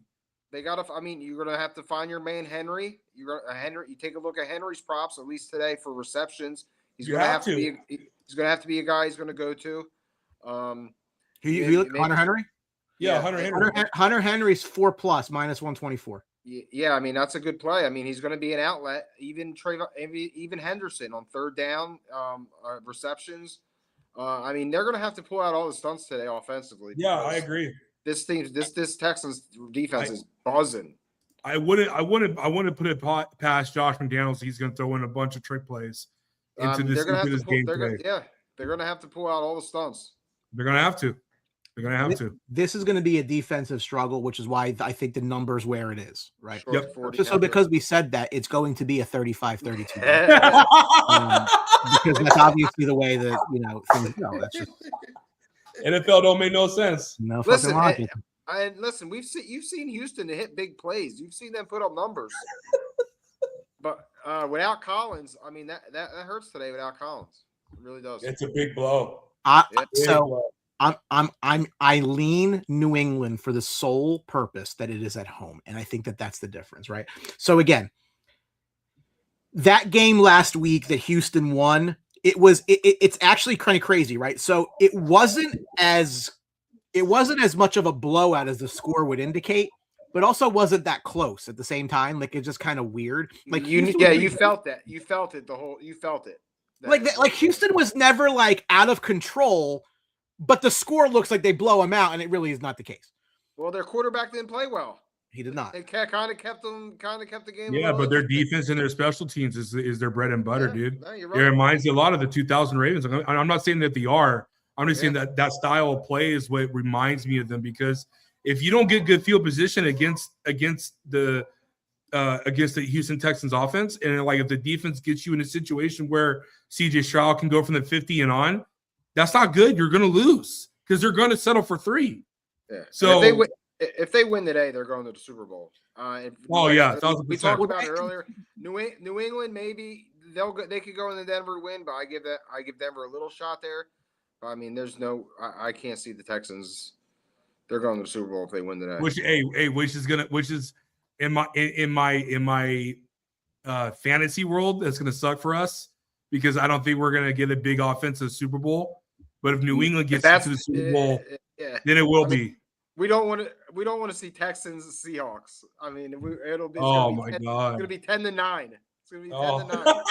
They got to. I mean, you're going to have to find your man Henry. You take a look at Henry's props, at least today, for receptions. He's going to have to be. He's going to have to be a guy he's going to go to. You look Hunter Henry? Yeah, Hunter Henry. Hunter Henry's 4 plus minus 124. Yeah, I mean that's a good play. I mean he's going to be an outlet. Even Henderson on third down receptions. I mean they're going to have to pull out all the stunts today offensively. Yeah, I agree. This Texans defense is buzzing. I wouldn't put it past Josh McDaniels. He's going to throw in a bunch of trick plays into this game today. They're going to have to pull out all the stunts. They're going to have to. They're going to have to. This is going to be a defensive struggle, which is why I think the number's where it is, right? Yep. So because we said that, it's going to be a 35-32. Because that's obviously the way that, things go. That's just NFL don't make no sense. No fucking logic. Listen, you've seen Houston to hit big plays. You've seen them put up numbers. But without Collins, I mean that hurts today without Collins. It really does. It's a big blow. I lean New England for the sole purpose that it is at home, and I think that that's the difference, right? So again, that game last week that Houston won, it's actually kind of crazy, right? So it wasn't as much of a blowout as the score would indicate, but also wasn't that close at the same time. Like, it's just kind of weird. Like, you felt that. You felt it. You felt it. Like Houston was never like out of control, but the score looks like they blow them out, and it really is not the case. Well, their quarterback didn't play well. He did not. It kind of kept the game. Yeah, but their defense and their special teams is their bread and butter, dude. No, you're It right. reminds you a lot of the 2000 Ravens. I'm not saying that they are. I'm just saying that style of play is what reminds me of them, because if you don't get good field position against the Houston Texans offense, and like if the defense gets you in a situation where CJ Stroud can go from the 50 and on, that's not good. You're going to lose because they're going to settle for 3. Yeah. So if they win today, they're going to the Super Bowl. We talked about it earlier. New England, maybe they could go in the Denver win, but I give Denver a little shot there. I mean, I can't see the Texans. They're going to the Super Bowl if they win today. Which is in my fantasy world, that's going to suck for us, because I don't think we're going to get a big offensive Super Bowl. But if New England gets to the Super Bowl, then it will be. We don't want to see Texans and Seahawks. I mean, it'll be. Oh my God! It's going to be 10-9. It's going to be 10-9.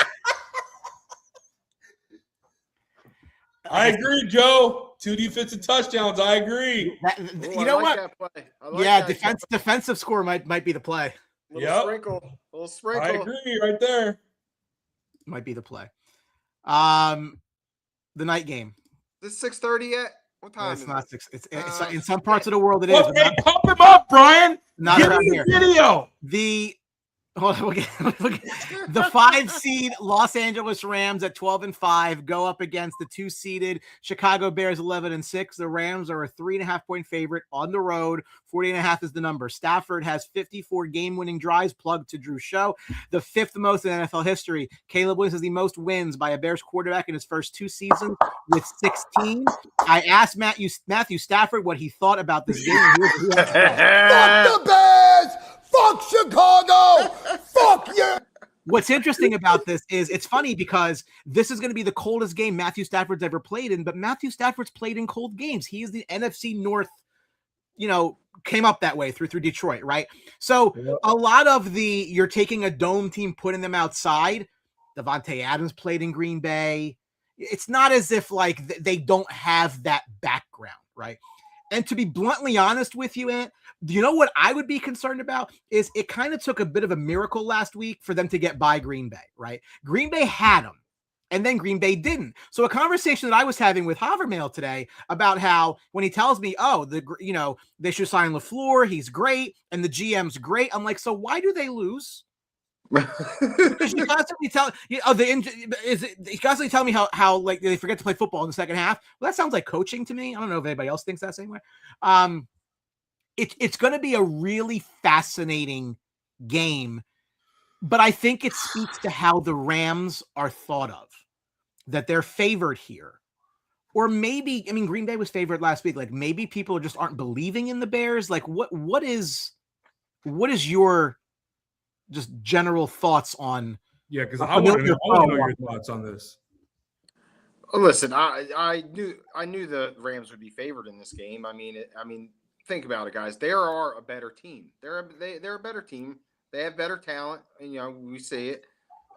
I agree, Joe. 2 defensive touchdowns. I agree. You know what? Defensive score might be the play. Little sprinkle. I agree right there. Might be the play. The night game. Is it 6:30 yet? What time? It's not 6. It's in some parts of the world it is. Okay, pump him up, Brian. Not Give around me here. the video. The 5 seed Los Angeles Rams at 12-5 go up against the 2 seeded Chicago Bears 11-6. The Rams are a 3.5 point favorite on the road. 40.5 is the number. Stafford has 54 game-winning drives, plugged to Drew's show, the 5th most in NFL history. Caleb Williams has the most wins by a Bears quarterback in his first 2 seasons with 16. I asked Matthew Stafford what he thought about this game. Fuck the Bears! Fuck Chicago! Fuck you! What's interesting about this is it's funny because this is going to be the coldest game Matthew Stafford's ever played in, but Matthew Stafford's played in cold games. He is the NFC North, came up that way through Detroit, right? So a lot of you're taking a dome team, putting them outside. Devontae Adams played in Green Bay. It's not as if like they don't have that background, right? And to be bluntly honest with you, Ant, you know what I would be concerned about is it kind of took a bit of a miracle last week for them to get by Green Bay, right? Green Bay had them, and then Green Bay didn't. So a conversation that I was having with Havermail today about how when he tells me, they should sign LaFleur, he's great, and the GM's great. I'm like, so why do they lose? Because you constantly tell you constantly tell me how like they forget to play football in the second half. Well, that sounds like coaching to me. I don't know if anybody else thinks that same way. It's going to be a really fascinating game, but I think it speaks to how the Rams are thought of, that they're favored here. Or maybe, Green Bay was favored last week. Like maybe people just aren't believing in the Bears. Like what is your just general thoughts on? Yeah, because I want to know your thoughts on this. Listen, I knew the Rams would be favored in this game. I mean, think about it, guys. They are a better team. They're a better team. They have better talent, and we see it.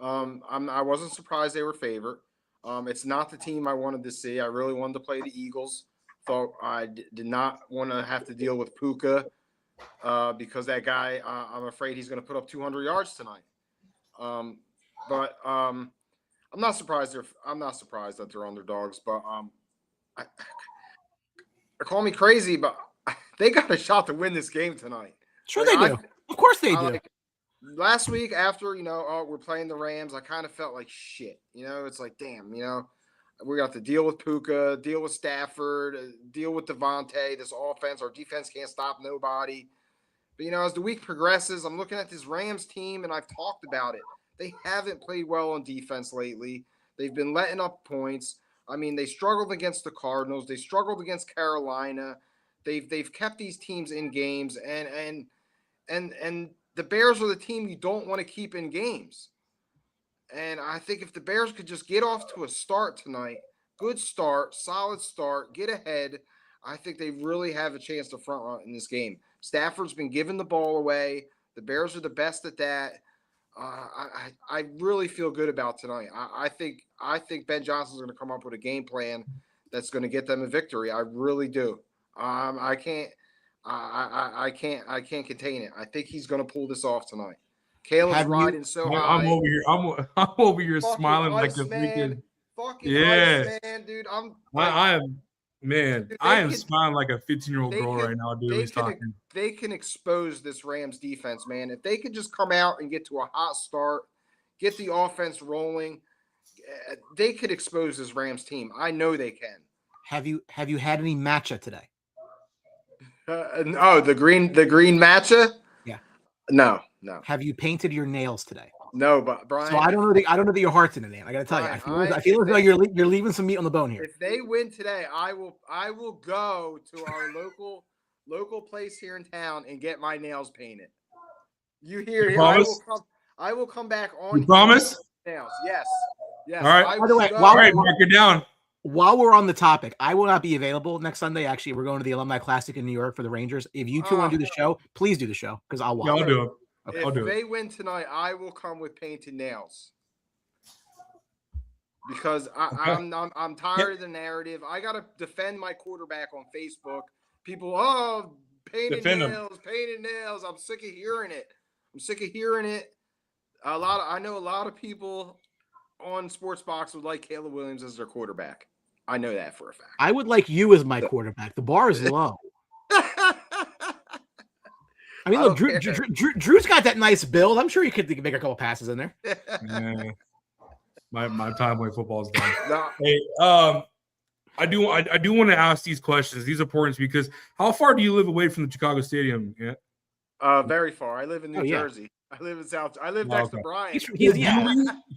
I wasn't surprised they were favored. It's not the team I wanted to see. I really wanted to play the Eagles. Thought I did not want to have to deal with Puka. Because that guy, I'm afraid he's going to put up 200 yards tonight. But I'm not surprised that they're underdogs. But call me crazy, but they got a shot to win this game tonight. Sure, they do. Of course they do. Last week, after we're playing the Rams, I kind of felt like shit. It's like, damn, we got to deal with Puka, deal with Stafford, deal with Devontae, this offense. Our defense can't stop nobody. But, as the week progresses, I'm looking at this Rams team, and I've talked about it. They haven't played well on defense lately. They've been letting up points. They struggled against the Cardinals. They struggled against Carolina. They've kept these teams in games, and the Bears are the team you don't want to keep in games. And I think if the Bears could just get off to a start tonight, good start, solid start, get ahead, I think they really have a chance to front run in this game. Stafford's been giving the ball away. The Bears are the best at that. I really feel good about tonight. I think Ben Johnson's going to come up with a game plan that's going to get them a victory. I really do. I can't contain it. I think he's going to pull this off tonight. Caleb's riding so high. I'm over here Fucking smiling like a Iceman. freaking Iceman, dude. I am smiling like a 15-year-old girl right now, dude. He's talking. They can expose this Rams defense, man. If they could just come out and get to a hot start, get the offense rolling, they could expose this Rams team. I know they can. Have you had any matcha today? The green matcha? Yeah. No. Have you painted your nails today? No, but Brian. So I don't know that your heart's in it, man. I got to tell you, I feel like you're leaving some meat on the bone here. If they win today, I will go to our local place here in town and get my nails painted. You hear? I will come back on. You promise? Nails. Yes. All right. By the way, mark it down. While we're on the topic, I will not be available next Sunday. Actually, we're going to the Alumni Classic in New York for the Rangers. If you two want to do the show, please do the show because I'll watch. Yeah, I'll do it. Okay. If they win tonight, I will come with painted nails because I'm tired of the narrative. I gotta defend my quarterback on Facebook. People, painted nails. I'm sick of hearing it. I know a lot of people on Sportsbox would like Caleb Williams as their quarterback. I know that for a fact. I would like you as my quarterback. The bar is low. I mean, look, Drew's got that nice build. I'm sure he could make a couple passes in there. Yeah. My time playing football is done. No. Hey, I do want to ask these questions. These are important because how far do you live away from the Chicago Stadium? Yeah. Very far. I live in New Jersey. I live in South. I live next to Brian.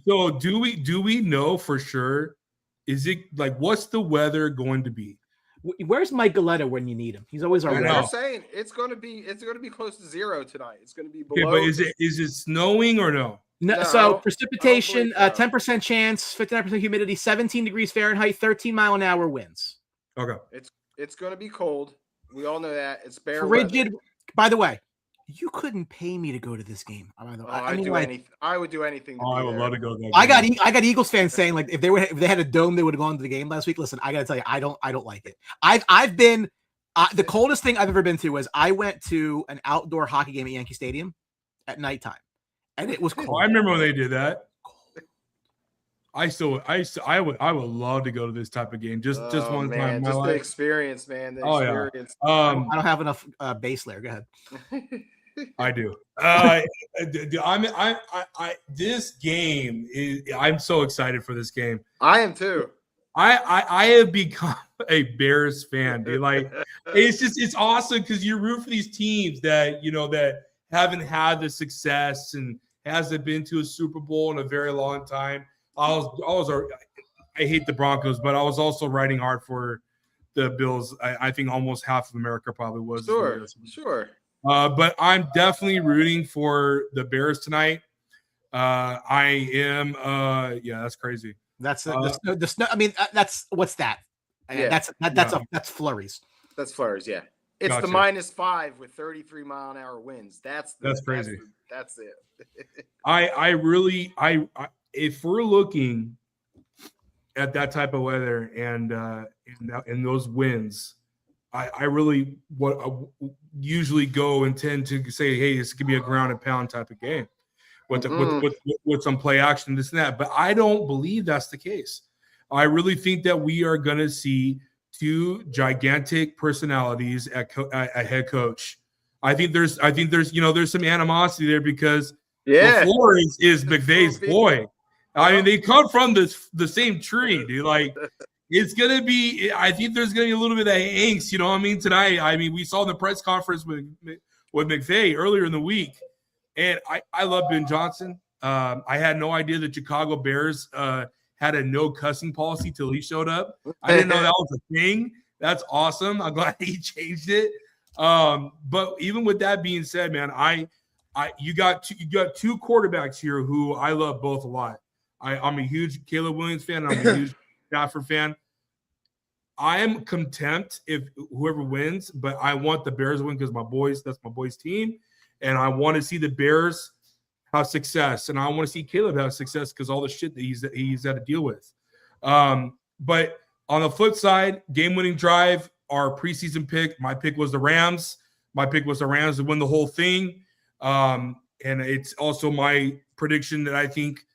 So do we know for sure? Is it like what's the weather going to be? Where's Mike Galetta when you need him? He's always around. They're saying it's going to be close to 0 tonight. It's going to be below. Okay, but is it snowing or no? No, so precipitation, 10% chance, 59% humidity, 17 degrees Fahrenheit, 13 mile an hour winds. Okay. It's going to be cold. We all know that. It's bare frigid. weather. By the way, you couldn't pay me to go to this game. I would do anything. I would love to go there. I got Eagles fans saying like if they had a dome, they would have gone to the game last week. Listen, I got to tell you, I don't like it. I've been the coldest thing I've ever been to was I went to an outdoor hockey game at Yankee Stadium at nighttime, and it was cold. Oh, I remember when they did that. I would love to go to this type of game just one time in my life. The experience, man. Yeah. I don't have enough base layer. Go ahead. I do. This game is. I'm so excited for this game. I am too. I have become a Bears fan, dude. Like it's awesome because you root for these teams that that haven't had the success and hasn't been to a Super Bowl in a very long time. I hate the Broncos, but I was also riding hard for the Bills. I think almost half of America probably was. Sure. But I'm definitely rooting for the Bears tonight. I am. That's crazy. That's the snow. I mean, that's what's that? Yeah. That's flurries. That's flurries. Yeah. It's the -5 with 33 mile an hour winds. That's crazy. That's it. I if we're looking at that type of weather and those winds, I really usually go and tend to say, hey, this could be a ground and pound type of game with some play action, this and that. But I don't believe that's the case. I really think that we are going to see two gigantic personalities at head coach. I think there's some animosity there because LaFleur is McVay's boy. I mean, they come from the same tree, dude. Like, it's gonna be. I think there's gonna be a little bit of angst. You know what I mean? Tonight, I mean, we saw the press conference with McVay earlier in the week, and I love Ben Johnson. I had no idea the Chicago Bears had a no cussing policy till he showed up. I didn't know that was a thing. That's awesome. I'm glad he changed it. But even with that being said, man, you got two quarterbacks here who I love both a lot. I'm a huge Caleb Williams fan. I'm a huge Stafford fan. I am content if whoever wins, but I want the Bears to win because that's my boy's team. And I want to see the Bears have success. And I want to see Caleb have success because all the shit that he's had to deal with. But on the flip side, game-winning drive, our preseason pick, my pick was the Rams. My pick was the Rams to win the whole thing. And it's also my prediction that I think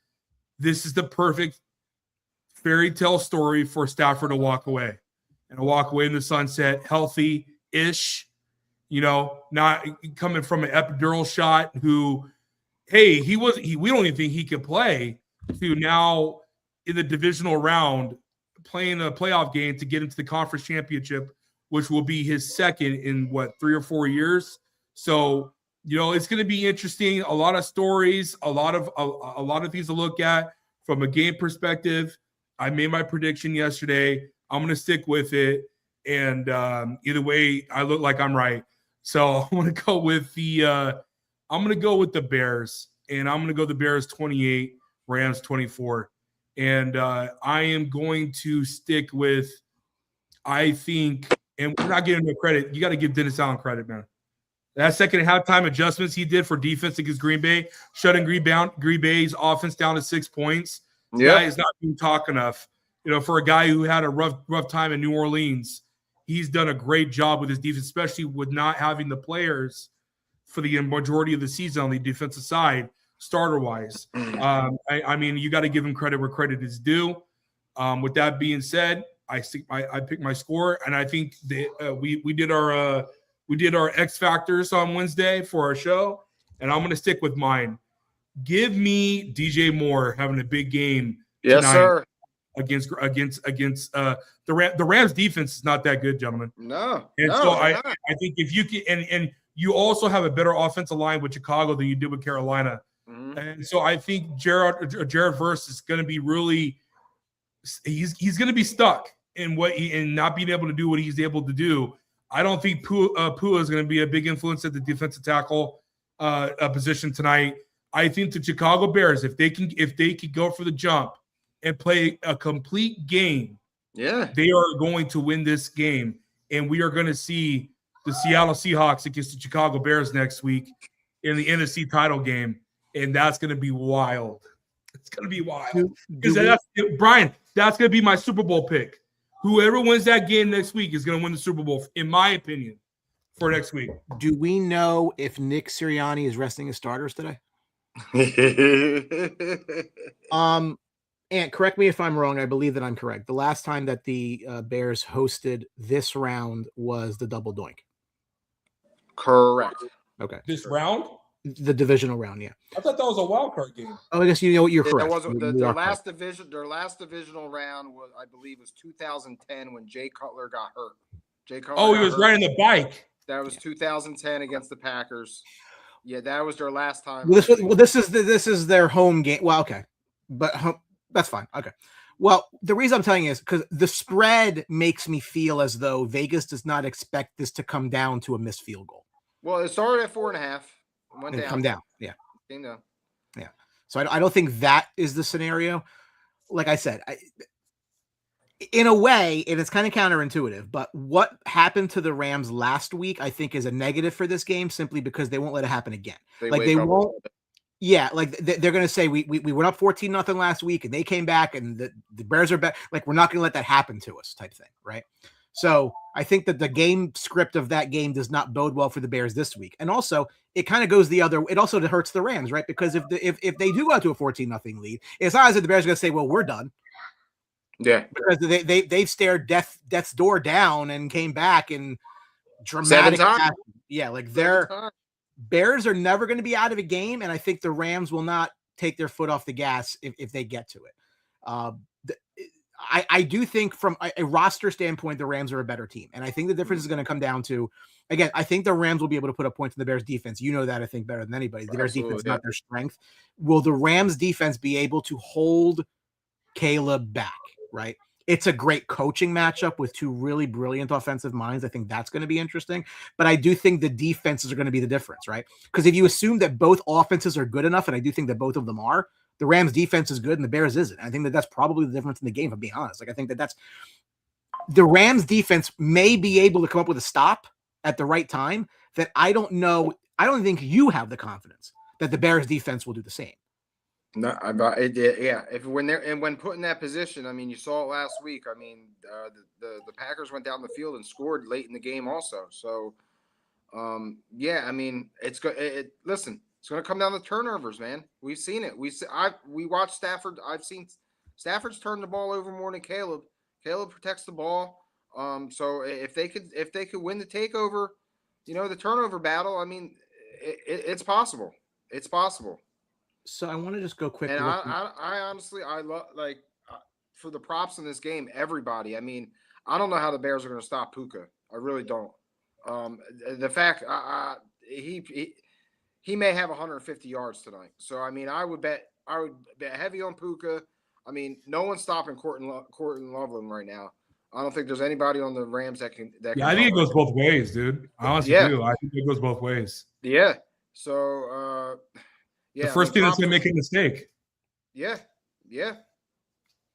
this is the perfect fairy tale story for Stafford to walk away. And to walk away in the sunset, healthy-ish, not coming from an epidural shot who, hey, we don't even think he could play, to now in the divisional round playing a playoff game to get into the conference championship, which will be his second in 3 or 4 years. So, it's going to be interesting. A lot of stories, a lot of things to look at from a game perspective. I made my prediction yesterday. I'm going to stick with it. And either way, I look like I'm right. So I'm going to go with the Bears, and I'm going to go the Bears 28, Rams 24. And I am going to stick with, I think, and we're not giving him credit. You got to give Dennis Allen credit, man. That second halftime adjustments he did for defense against Green Bay, shutting Green Bay's offense down to 6 points. Yeah, guy is not being talked enough. For a guy who had a rough time in New Orleans, he's done a great job with his defense, especially with not having the players for the majority of the season on the defensive side, starter-wise. I mean, you got to give him credit where credit is due. With that being said, I picked my score, and I think we did our X Factors on Wednesday for our show, and I'm going to stick with mine. Give me DJ Moore having a big game tonight. Yes, sir. Against the Rams defense is not that good, gentlemen. So I think if you can, and you also have a better offensive line with Chicago than you did with Carolina. Mm-hmm. And so I think Jared Verse is going to be really, he's going to be stuck in and not being able to do what he's able to do. I don't think Pua is going to be a big influence at the defensive tackle position tonight. I think the Chicago Bears, if they could go for the jump and play a complete game, they are going to win this game. And we are going to see the Seattle Seahawks against the Chicago Bears next week in the NFC title game. And that's going to be wild. It's going to be wild. Brian, that's going to be my Super Bowl pick. Whoever wins that game next week is going to win the Super Bowl, in my opinion, for next week. Do we know if Nick Sirianni is resting his starters today? And correct me if I'm wrong. I believe that I'm correct. The last time that the Bears hosted this round was the double doink. Correct. Okay. This round? The divisional round, yeah. I thought that was a wild card game. Oh, I guess you're correct. Their last divisional round was, I believe, was 2010 when Jay Cutler got hurt. He was riding the bike. That was 2010 against the Packers. Yeah, that was their last time. This is their home game. Well, okay, but that's fine. Okay. Well, the reason I'm telling you is because the spread makes me feel as though Vegas does not expect this to come down to a missed field goal. Well, it started at 4.5. Went down. Come down. Yeah. Came down. Yeah. So I don't think that is the scenario. Like I said, in a way, and it's kind of counterintuitive, but what happened to the Rams last week, I think, is a negative for this game simply because they won't let it happen again. They won't. Yeah, like they're going to say we went up 14-0 last week and they came back and the Bears are back. Like, we're not going to let that happen to us, type thing, right? So I think that the game script of that game does not bode well for the Bears this week. And also, it kind of goes the other. It also hurts the Rams, right? Because if they do go out to a 14-0 lead, it's not as if the Bears are going to say, "Well, we're done." Yeah, because they've stared death's door down and came back in dramatic. Yeah, like Bears are never going to be out of a game, and I think the Rams will not take their foot off the gas if they get to it. I do think from a roster standpoint, the Rams are a better team. And I think the difference is going to come down to, again, I think the Rams will be able to put up points in the Bears defense. You know that, I think, better than anybody. The Bears defense is not their strength. Will the Rams defense be able to hold Caleb back, right? It's a great coaching matchup with two really brilliant offensive minds. I think that's going to be interesting. But I do think the defenses are going to be the difference, right? Because if you assume that both offenses are good enough, and I do think that both of them are, the Rams defense is good and the Bears isn't. I think that that's probably the difference in the game, if I'm being honest. Like, I think that the Rams defense may be able to come up with a stop at the right time that I don't know. I don't think you have the confidence that the Bears defense will do the same. No, yeah. If when they're and when put in that position, I mean, you saw it last week. I mean, the Packers went down the field and scored late in the game, also. So, yeah, I mean, listen, it's going to come down to turnovers, man. We've seen it. We watched Stafford. I've seen Stafford's turned the ball over more than Caleb. Caleb protects the ball. So if they could win the takeover, the turnover battle, I mean, it's possible. It's possible. So I want to just go quick. And I honestly, I love for the props in this game, everybody. I mean, I don't know how the Bears are going to stop Puka. I really don't. The fact he may have 150 yards tonight. So I mean, I would bet heavy on Puka. I mean, no one's stopping Courtland Loveland right now. I don't think there's anybody on the Rams that can. Yeah, I think it goes both ways, dude. I honestly do. I think it goes both ways. Yeah. So. Yeah, the first team that's going to make a mistake. Yeah.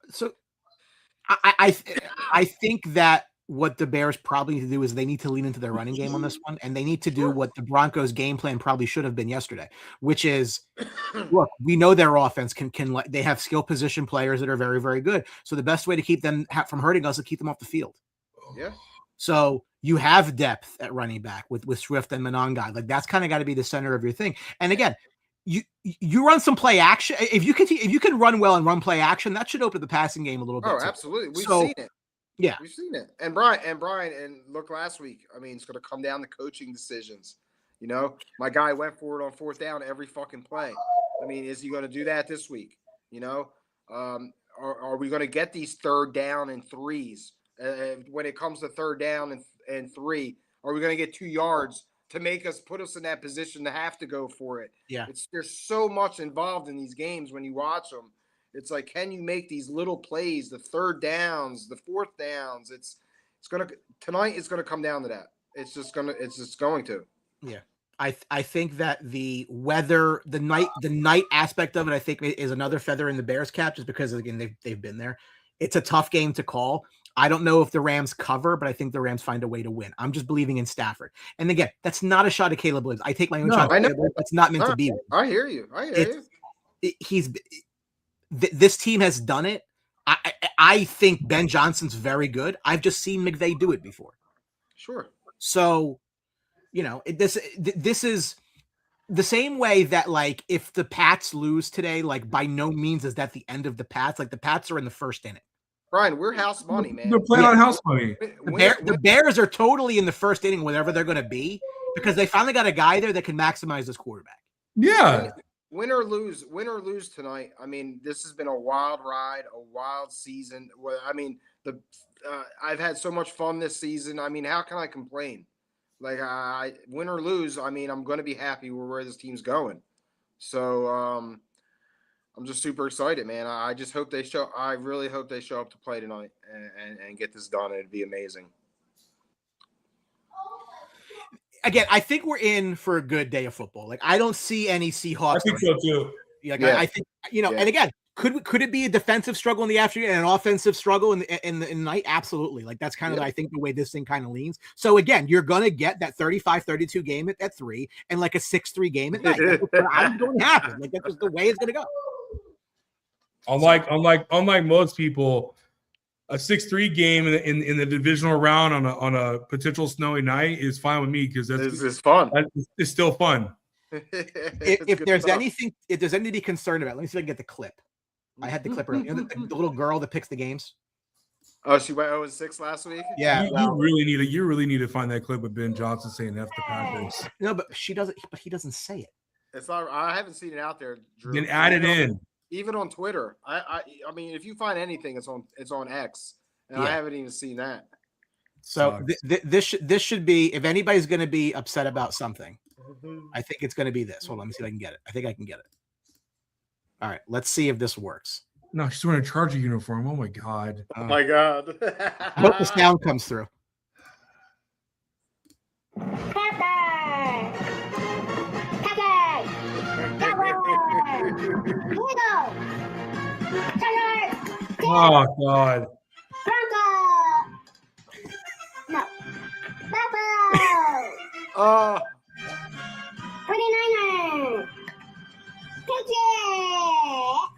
So I think that what the Bears probably need to do is they need to lean into their running game on this one, and they need to do what the Broncos game plan probably should have been yesterday, which is, look, we know their offense can they have skill position players that are very, very good. So the best way to keep them from hurting us is to keep them off the field. Yeah. So you have depth at running back with Swift and Monongai. Like that's kind of got to be the center of your thing. And again, you run some play action. If you can run well and run play action, that should open the passing game a little bit. Oh, too. Absolutely. We've seen it. Yeah. We've seen it. And Brian, and look last week. I mean, it's going to come down to coaching decisions. My guy went for it on fourth down every fucking play. I mean, is he going to do that this week? Are we going to get these third down and threes when it comes to third down and three? Are we going to get 2 yards to put us in that position to have to go for it? Yeah. There's so much involved in these games when you watch them. It's like, can you make these little plays, the third downs, the fourth downs? Tonight it's going to come down to that. It's just going to. Yeah. I think that the weather, the night aspect of it, I think is another feather in the Bears' cap, just because again they've been there. It's a tough game to call. I don't know if the Rams cover, but I think the Rams find a way to win. I'm just believing in Stafford. And again, that's not a shot at Caleb Williams. I take my own shot at Caleb Williams. That's not meant to be. I hear you. This team has done it. I think Ben Johnson's very good. I've just seen McVay do it before. Sure. So, this is the same way that, like, if the Pats lose today, like, by no means is that the end of the Pats. Like, the Pats are in the first inning. Brian, we're house money, man. They're playing on house money. The Bears are totally in the first inning, whatever they're going to be, because they finally got a guy there that can maximize this quarterback. Yeah. Win or lose tonight. I mean, this has been a wild ride, a wild season. I mean, I've had so much fun this season. I mean, how can I complain? Like, win or lose, I mean, I'm going to be happy where this team's going. So, I'm just super excited, man. I just hope I really hope they show up to play tonight and get this done. It'd be amazing. Again, I think we're in for a good day of football. Like, I don't see any Seahawks. I think so too. Like, yeah. I think, and again, could it be a defensive struggle in the afternoon and an offensive struggle in the night? Absolutely. Like, that's kind of, I think, the way this thing kind of leans. So again, you're going to get that 35-32 game at 3 and like a 6-3 game at night. That's going to happen. Like, that's just the way it's going to go. Unlike most people, a 6-3 game in the divisional round on a potential snowy night is fine with me, because it's fun. It's still fun. If there's anything to be concerned about, let me see if I can get the clip. I had the clip earlier. The little girl that picks the games. Oh, she went 0-6 last week. Yeah, you really need to find that clip with Ben Johnson saying F the Packers. No, but she doesn't. But he doesn't say it. It's not. I haven't seen it out there, Drew. Then add it in. Even on Twitter. I mean, if you find anything, it's on X, and I haven't even seen that. So this should be, if anybody's going to be upset about something, I think it's going to be this. Hold on, let me see if I can get it. I think I can get it. All right, let's see if this works. No, she's wearing a Charger uniform. Oh my god. Oh my god. I hope the sound comes through. Oh god. Oh, 49ers. Patriots.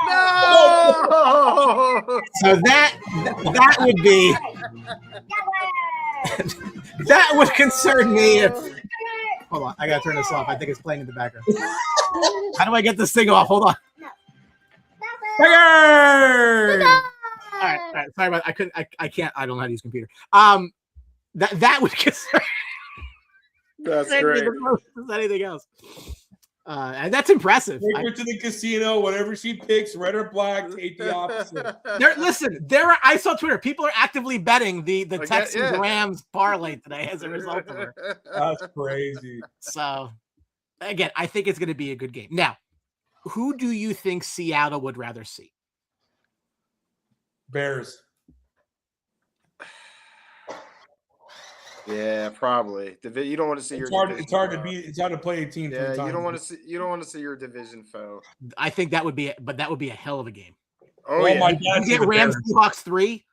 no! So that would be that would concern me if. Hold on, I gotta turn this off. I think it's playing in the background. How do I get this thing off? Hold on. Tiger! All right. Sorry about. I couldn't. I can't. I don't know how to use a computer. That would concern. That's me great. the most as anything else. And that's impressive. Take her to the casino, whatever she picks, red or black, take the opposite. I saw Twitter. People are actively betting the Okay, Texans yeah. Rams parlay today as a result of her. That's crazy. So, again, I think it's going to be a good game. Now, who do you think Seattle would rather see? Bears. Yeah, probably. You don't want to see your. It's hard division to foe. beat. It's hard to play a team. Yeah, 3 times. you don't want to see. You don't want to see your division foe. I think that would be a hell of a game. Oh, Oh yeah. my You God! get Rams Seahawks 3.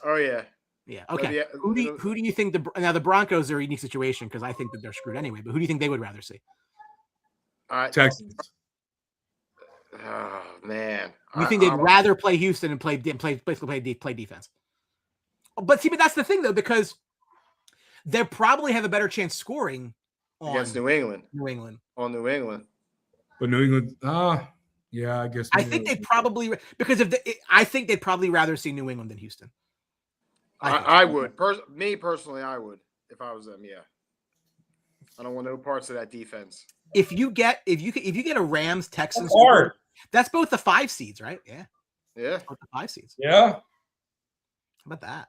Oh yeah. Yeah. Okay. Yeah, Who do you think the Broncos are a unique situation because I think that they're screwed anyway. But who do you think they would rather see? Texans. Oh man. You think they'd rather play Houston and play defense? But that's the thing though, because they probably have a better chance scoring against New England. On New England. But New England. Yeah, I guess. I think they'd probably I think they'd probably rather see New England than Houston. I would. Me personally, I would if I was them. Yeah. I don't want no parts of that defense. If you get a Rams Texans, that's both the 5 seeds, right? Yeah. Yeah. Both the 5 seeds. Yeah. How about that?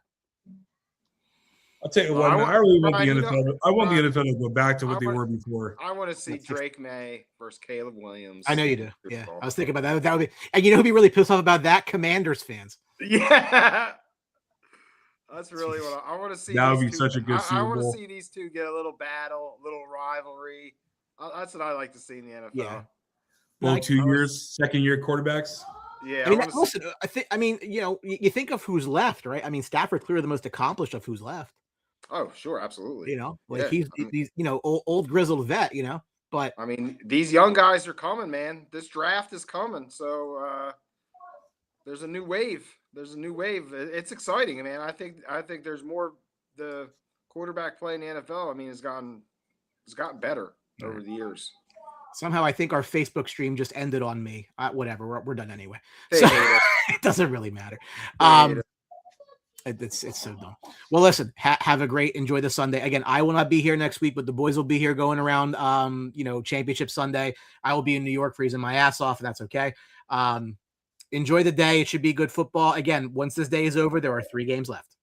I'll tell you what. I really want the NFL. I want the NFL to go back to what they were before. I want to see Drake May versus Caleb Williams. I know you do. Yeah, I was thinking about that. That would be, and you know who'd be really pissed off about that? Commanders fans. Yeah. That's really what I want to see. That would be such a good Super Bowl. I want to see these two get a little battle, a little rivalry. That's what I like to see in the NFL. Yeah. Well, 2 years, second-year quarterbacks. Yeah. I mean, listen. You think of who's left, right? I mean, Stafford's clearly the most accomplished of who's left. Oh, sure, absolutely. He's old grizzled vet. But I mean, these young guys are coming, man. This draft is coming, so there's a new wave. It's exciting, man. I think there's more. The quarterback play in the NFL, I mean, has gotten better over the years. Somehow, I think our Facebook stream just ended on me. Whatever, we're done anyway. So, it doesn't really matter. It's so dumb. Well, listen, have a great, enjoy the Sunday. Again, I will not be here next week, but the boys will be here going around, Championship Sunday. I will be in New York freezing my ass off, and that's okay. Enjoy the day. It should be good football. Again, once this day is over, there are 3 games left,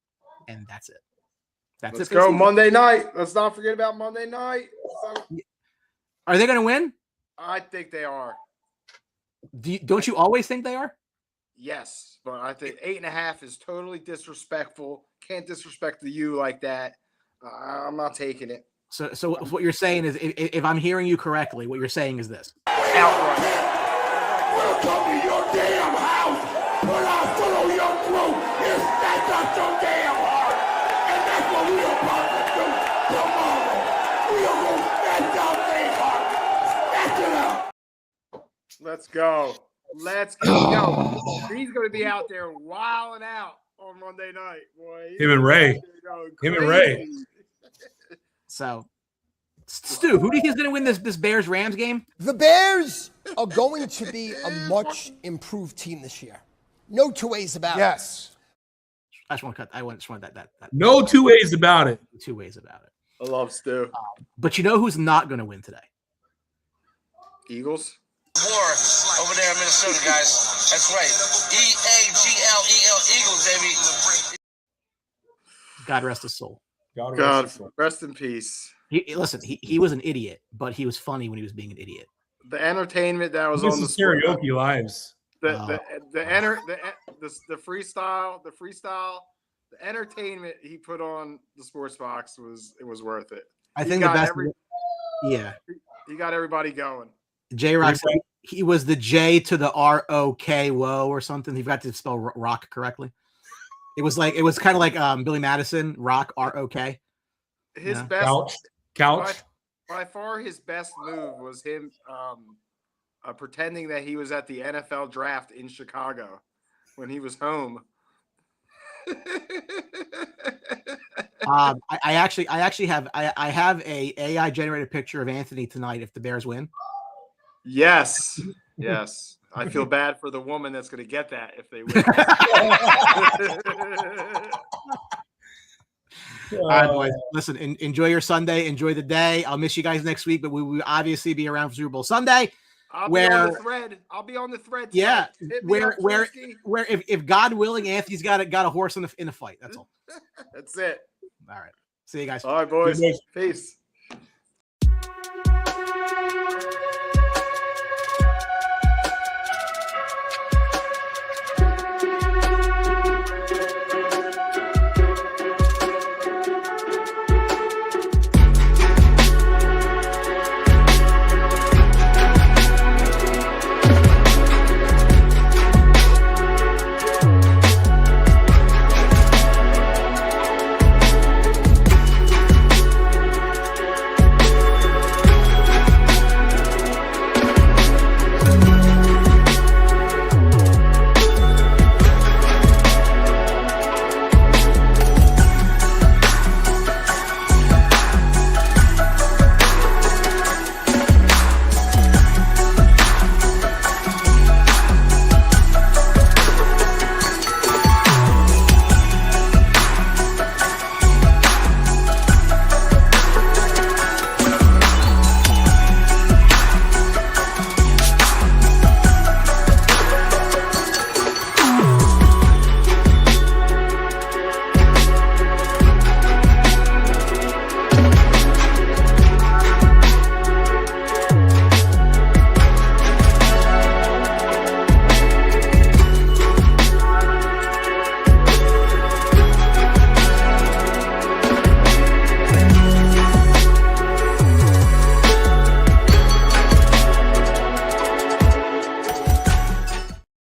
and that's it. Let's go Monday night. Let's not forget about Monday night. Are they going to win? I think they are. Don't you always think they are? Yes, but I think 8.5 is totally disrespectful. Can't disrespect the U like that. I'm not taking it. So what you're saying is, if I'm hearing you correctly, what you're saying is this. Outright. We'll come to your damn house, put our foot on your throat, and snatch out your damn heart. And that's what we're about to do tomorrow. We are going to snatch out their heart. Snatch it out. Let's go. Yo, he's going to be out there wilding out on Monday night, boy. Him and Ray. So, Stu, who do you think is going to win this Bears-Rams game? The Bears are going to be a much improved team this year. No 2 ways about it. Yes. I just want to cut. I just want that. No 2 ways about it. 2 ways about it. I love Stu. But you know who's not going to win today? Eagles. War over there in Minnesota, guys. That's right. Eagles, baby. God rest his soul. God rest in peace. He was an idiot, but he was funny when he was being an idiot. The entertainment that was This on the is karaoke lives. the freestyle, the entertainment he put on the sports box was worth it. I think the best. He got everybody going. J-Rock said he was the J to the R-O-K-W-O or something. He forgot to spell rock correctly. It was kind of like Billy Madison, rock, R-O-K. his Yeah. best Couch. by far his best move was him pretending that he was at the NFL draft in Chicago when he was home. I actually have a AI generated picture of Anthony tonight if the Bears win. Yes. I feel bad for the woman that's going to get that if they win. All right, boys. Listen, enjoy your Sunday. Enjoy the day. I'll miss you guys next week, but we will obviously be around for Super Bowl Sunday. I'll be on the thread. Yeah, where if God willing, Anthony's got a horse in a fight. That's all. That's it. All right. See you guys. All right, boys. Peace.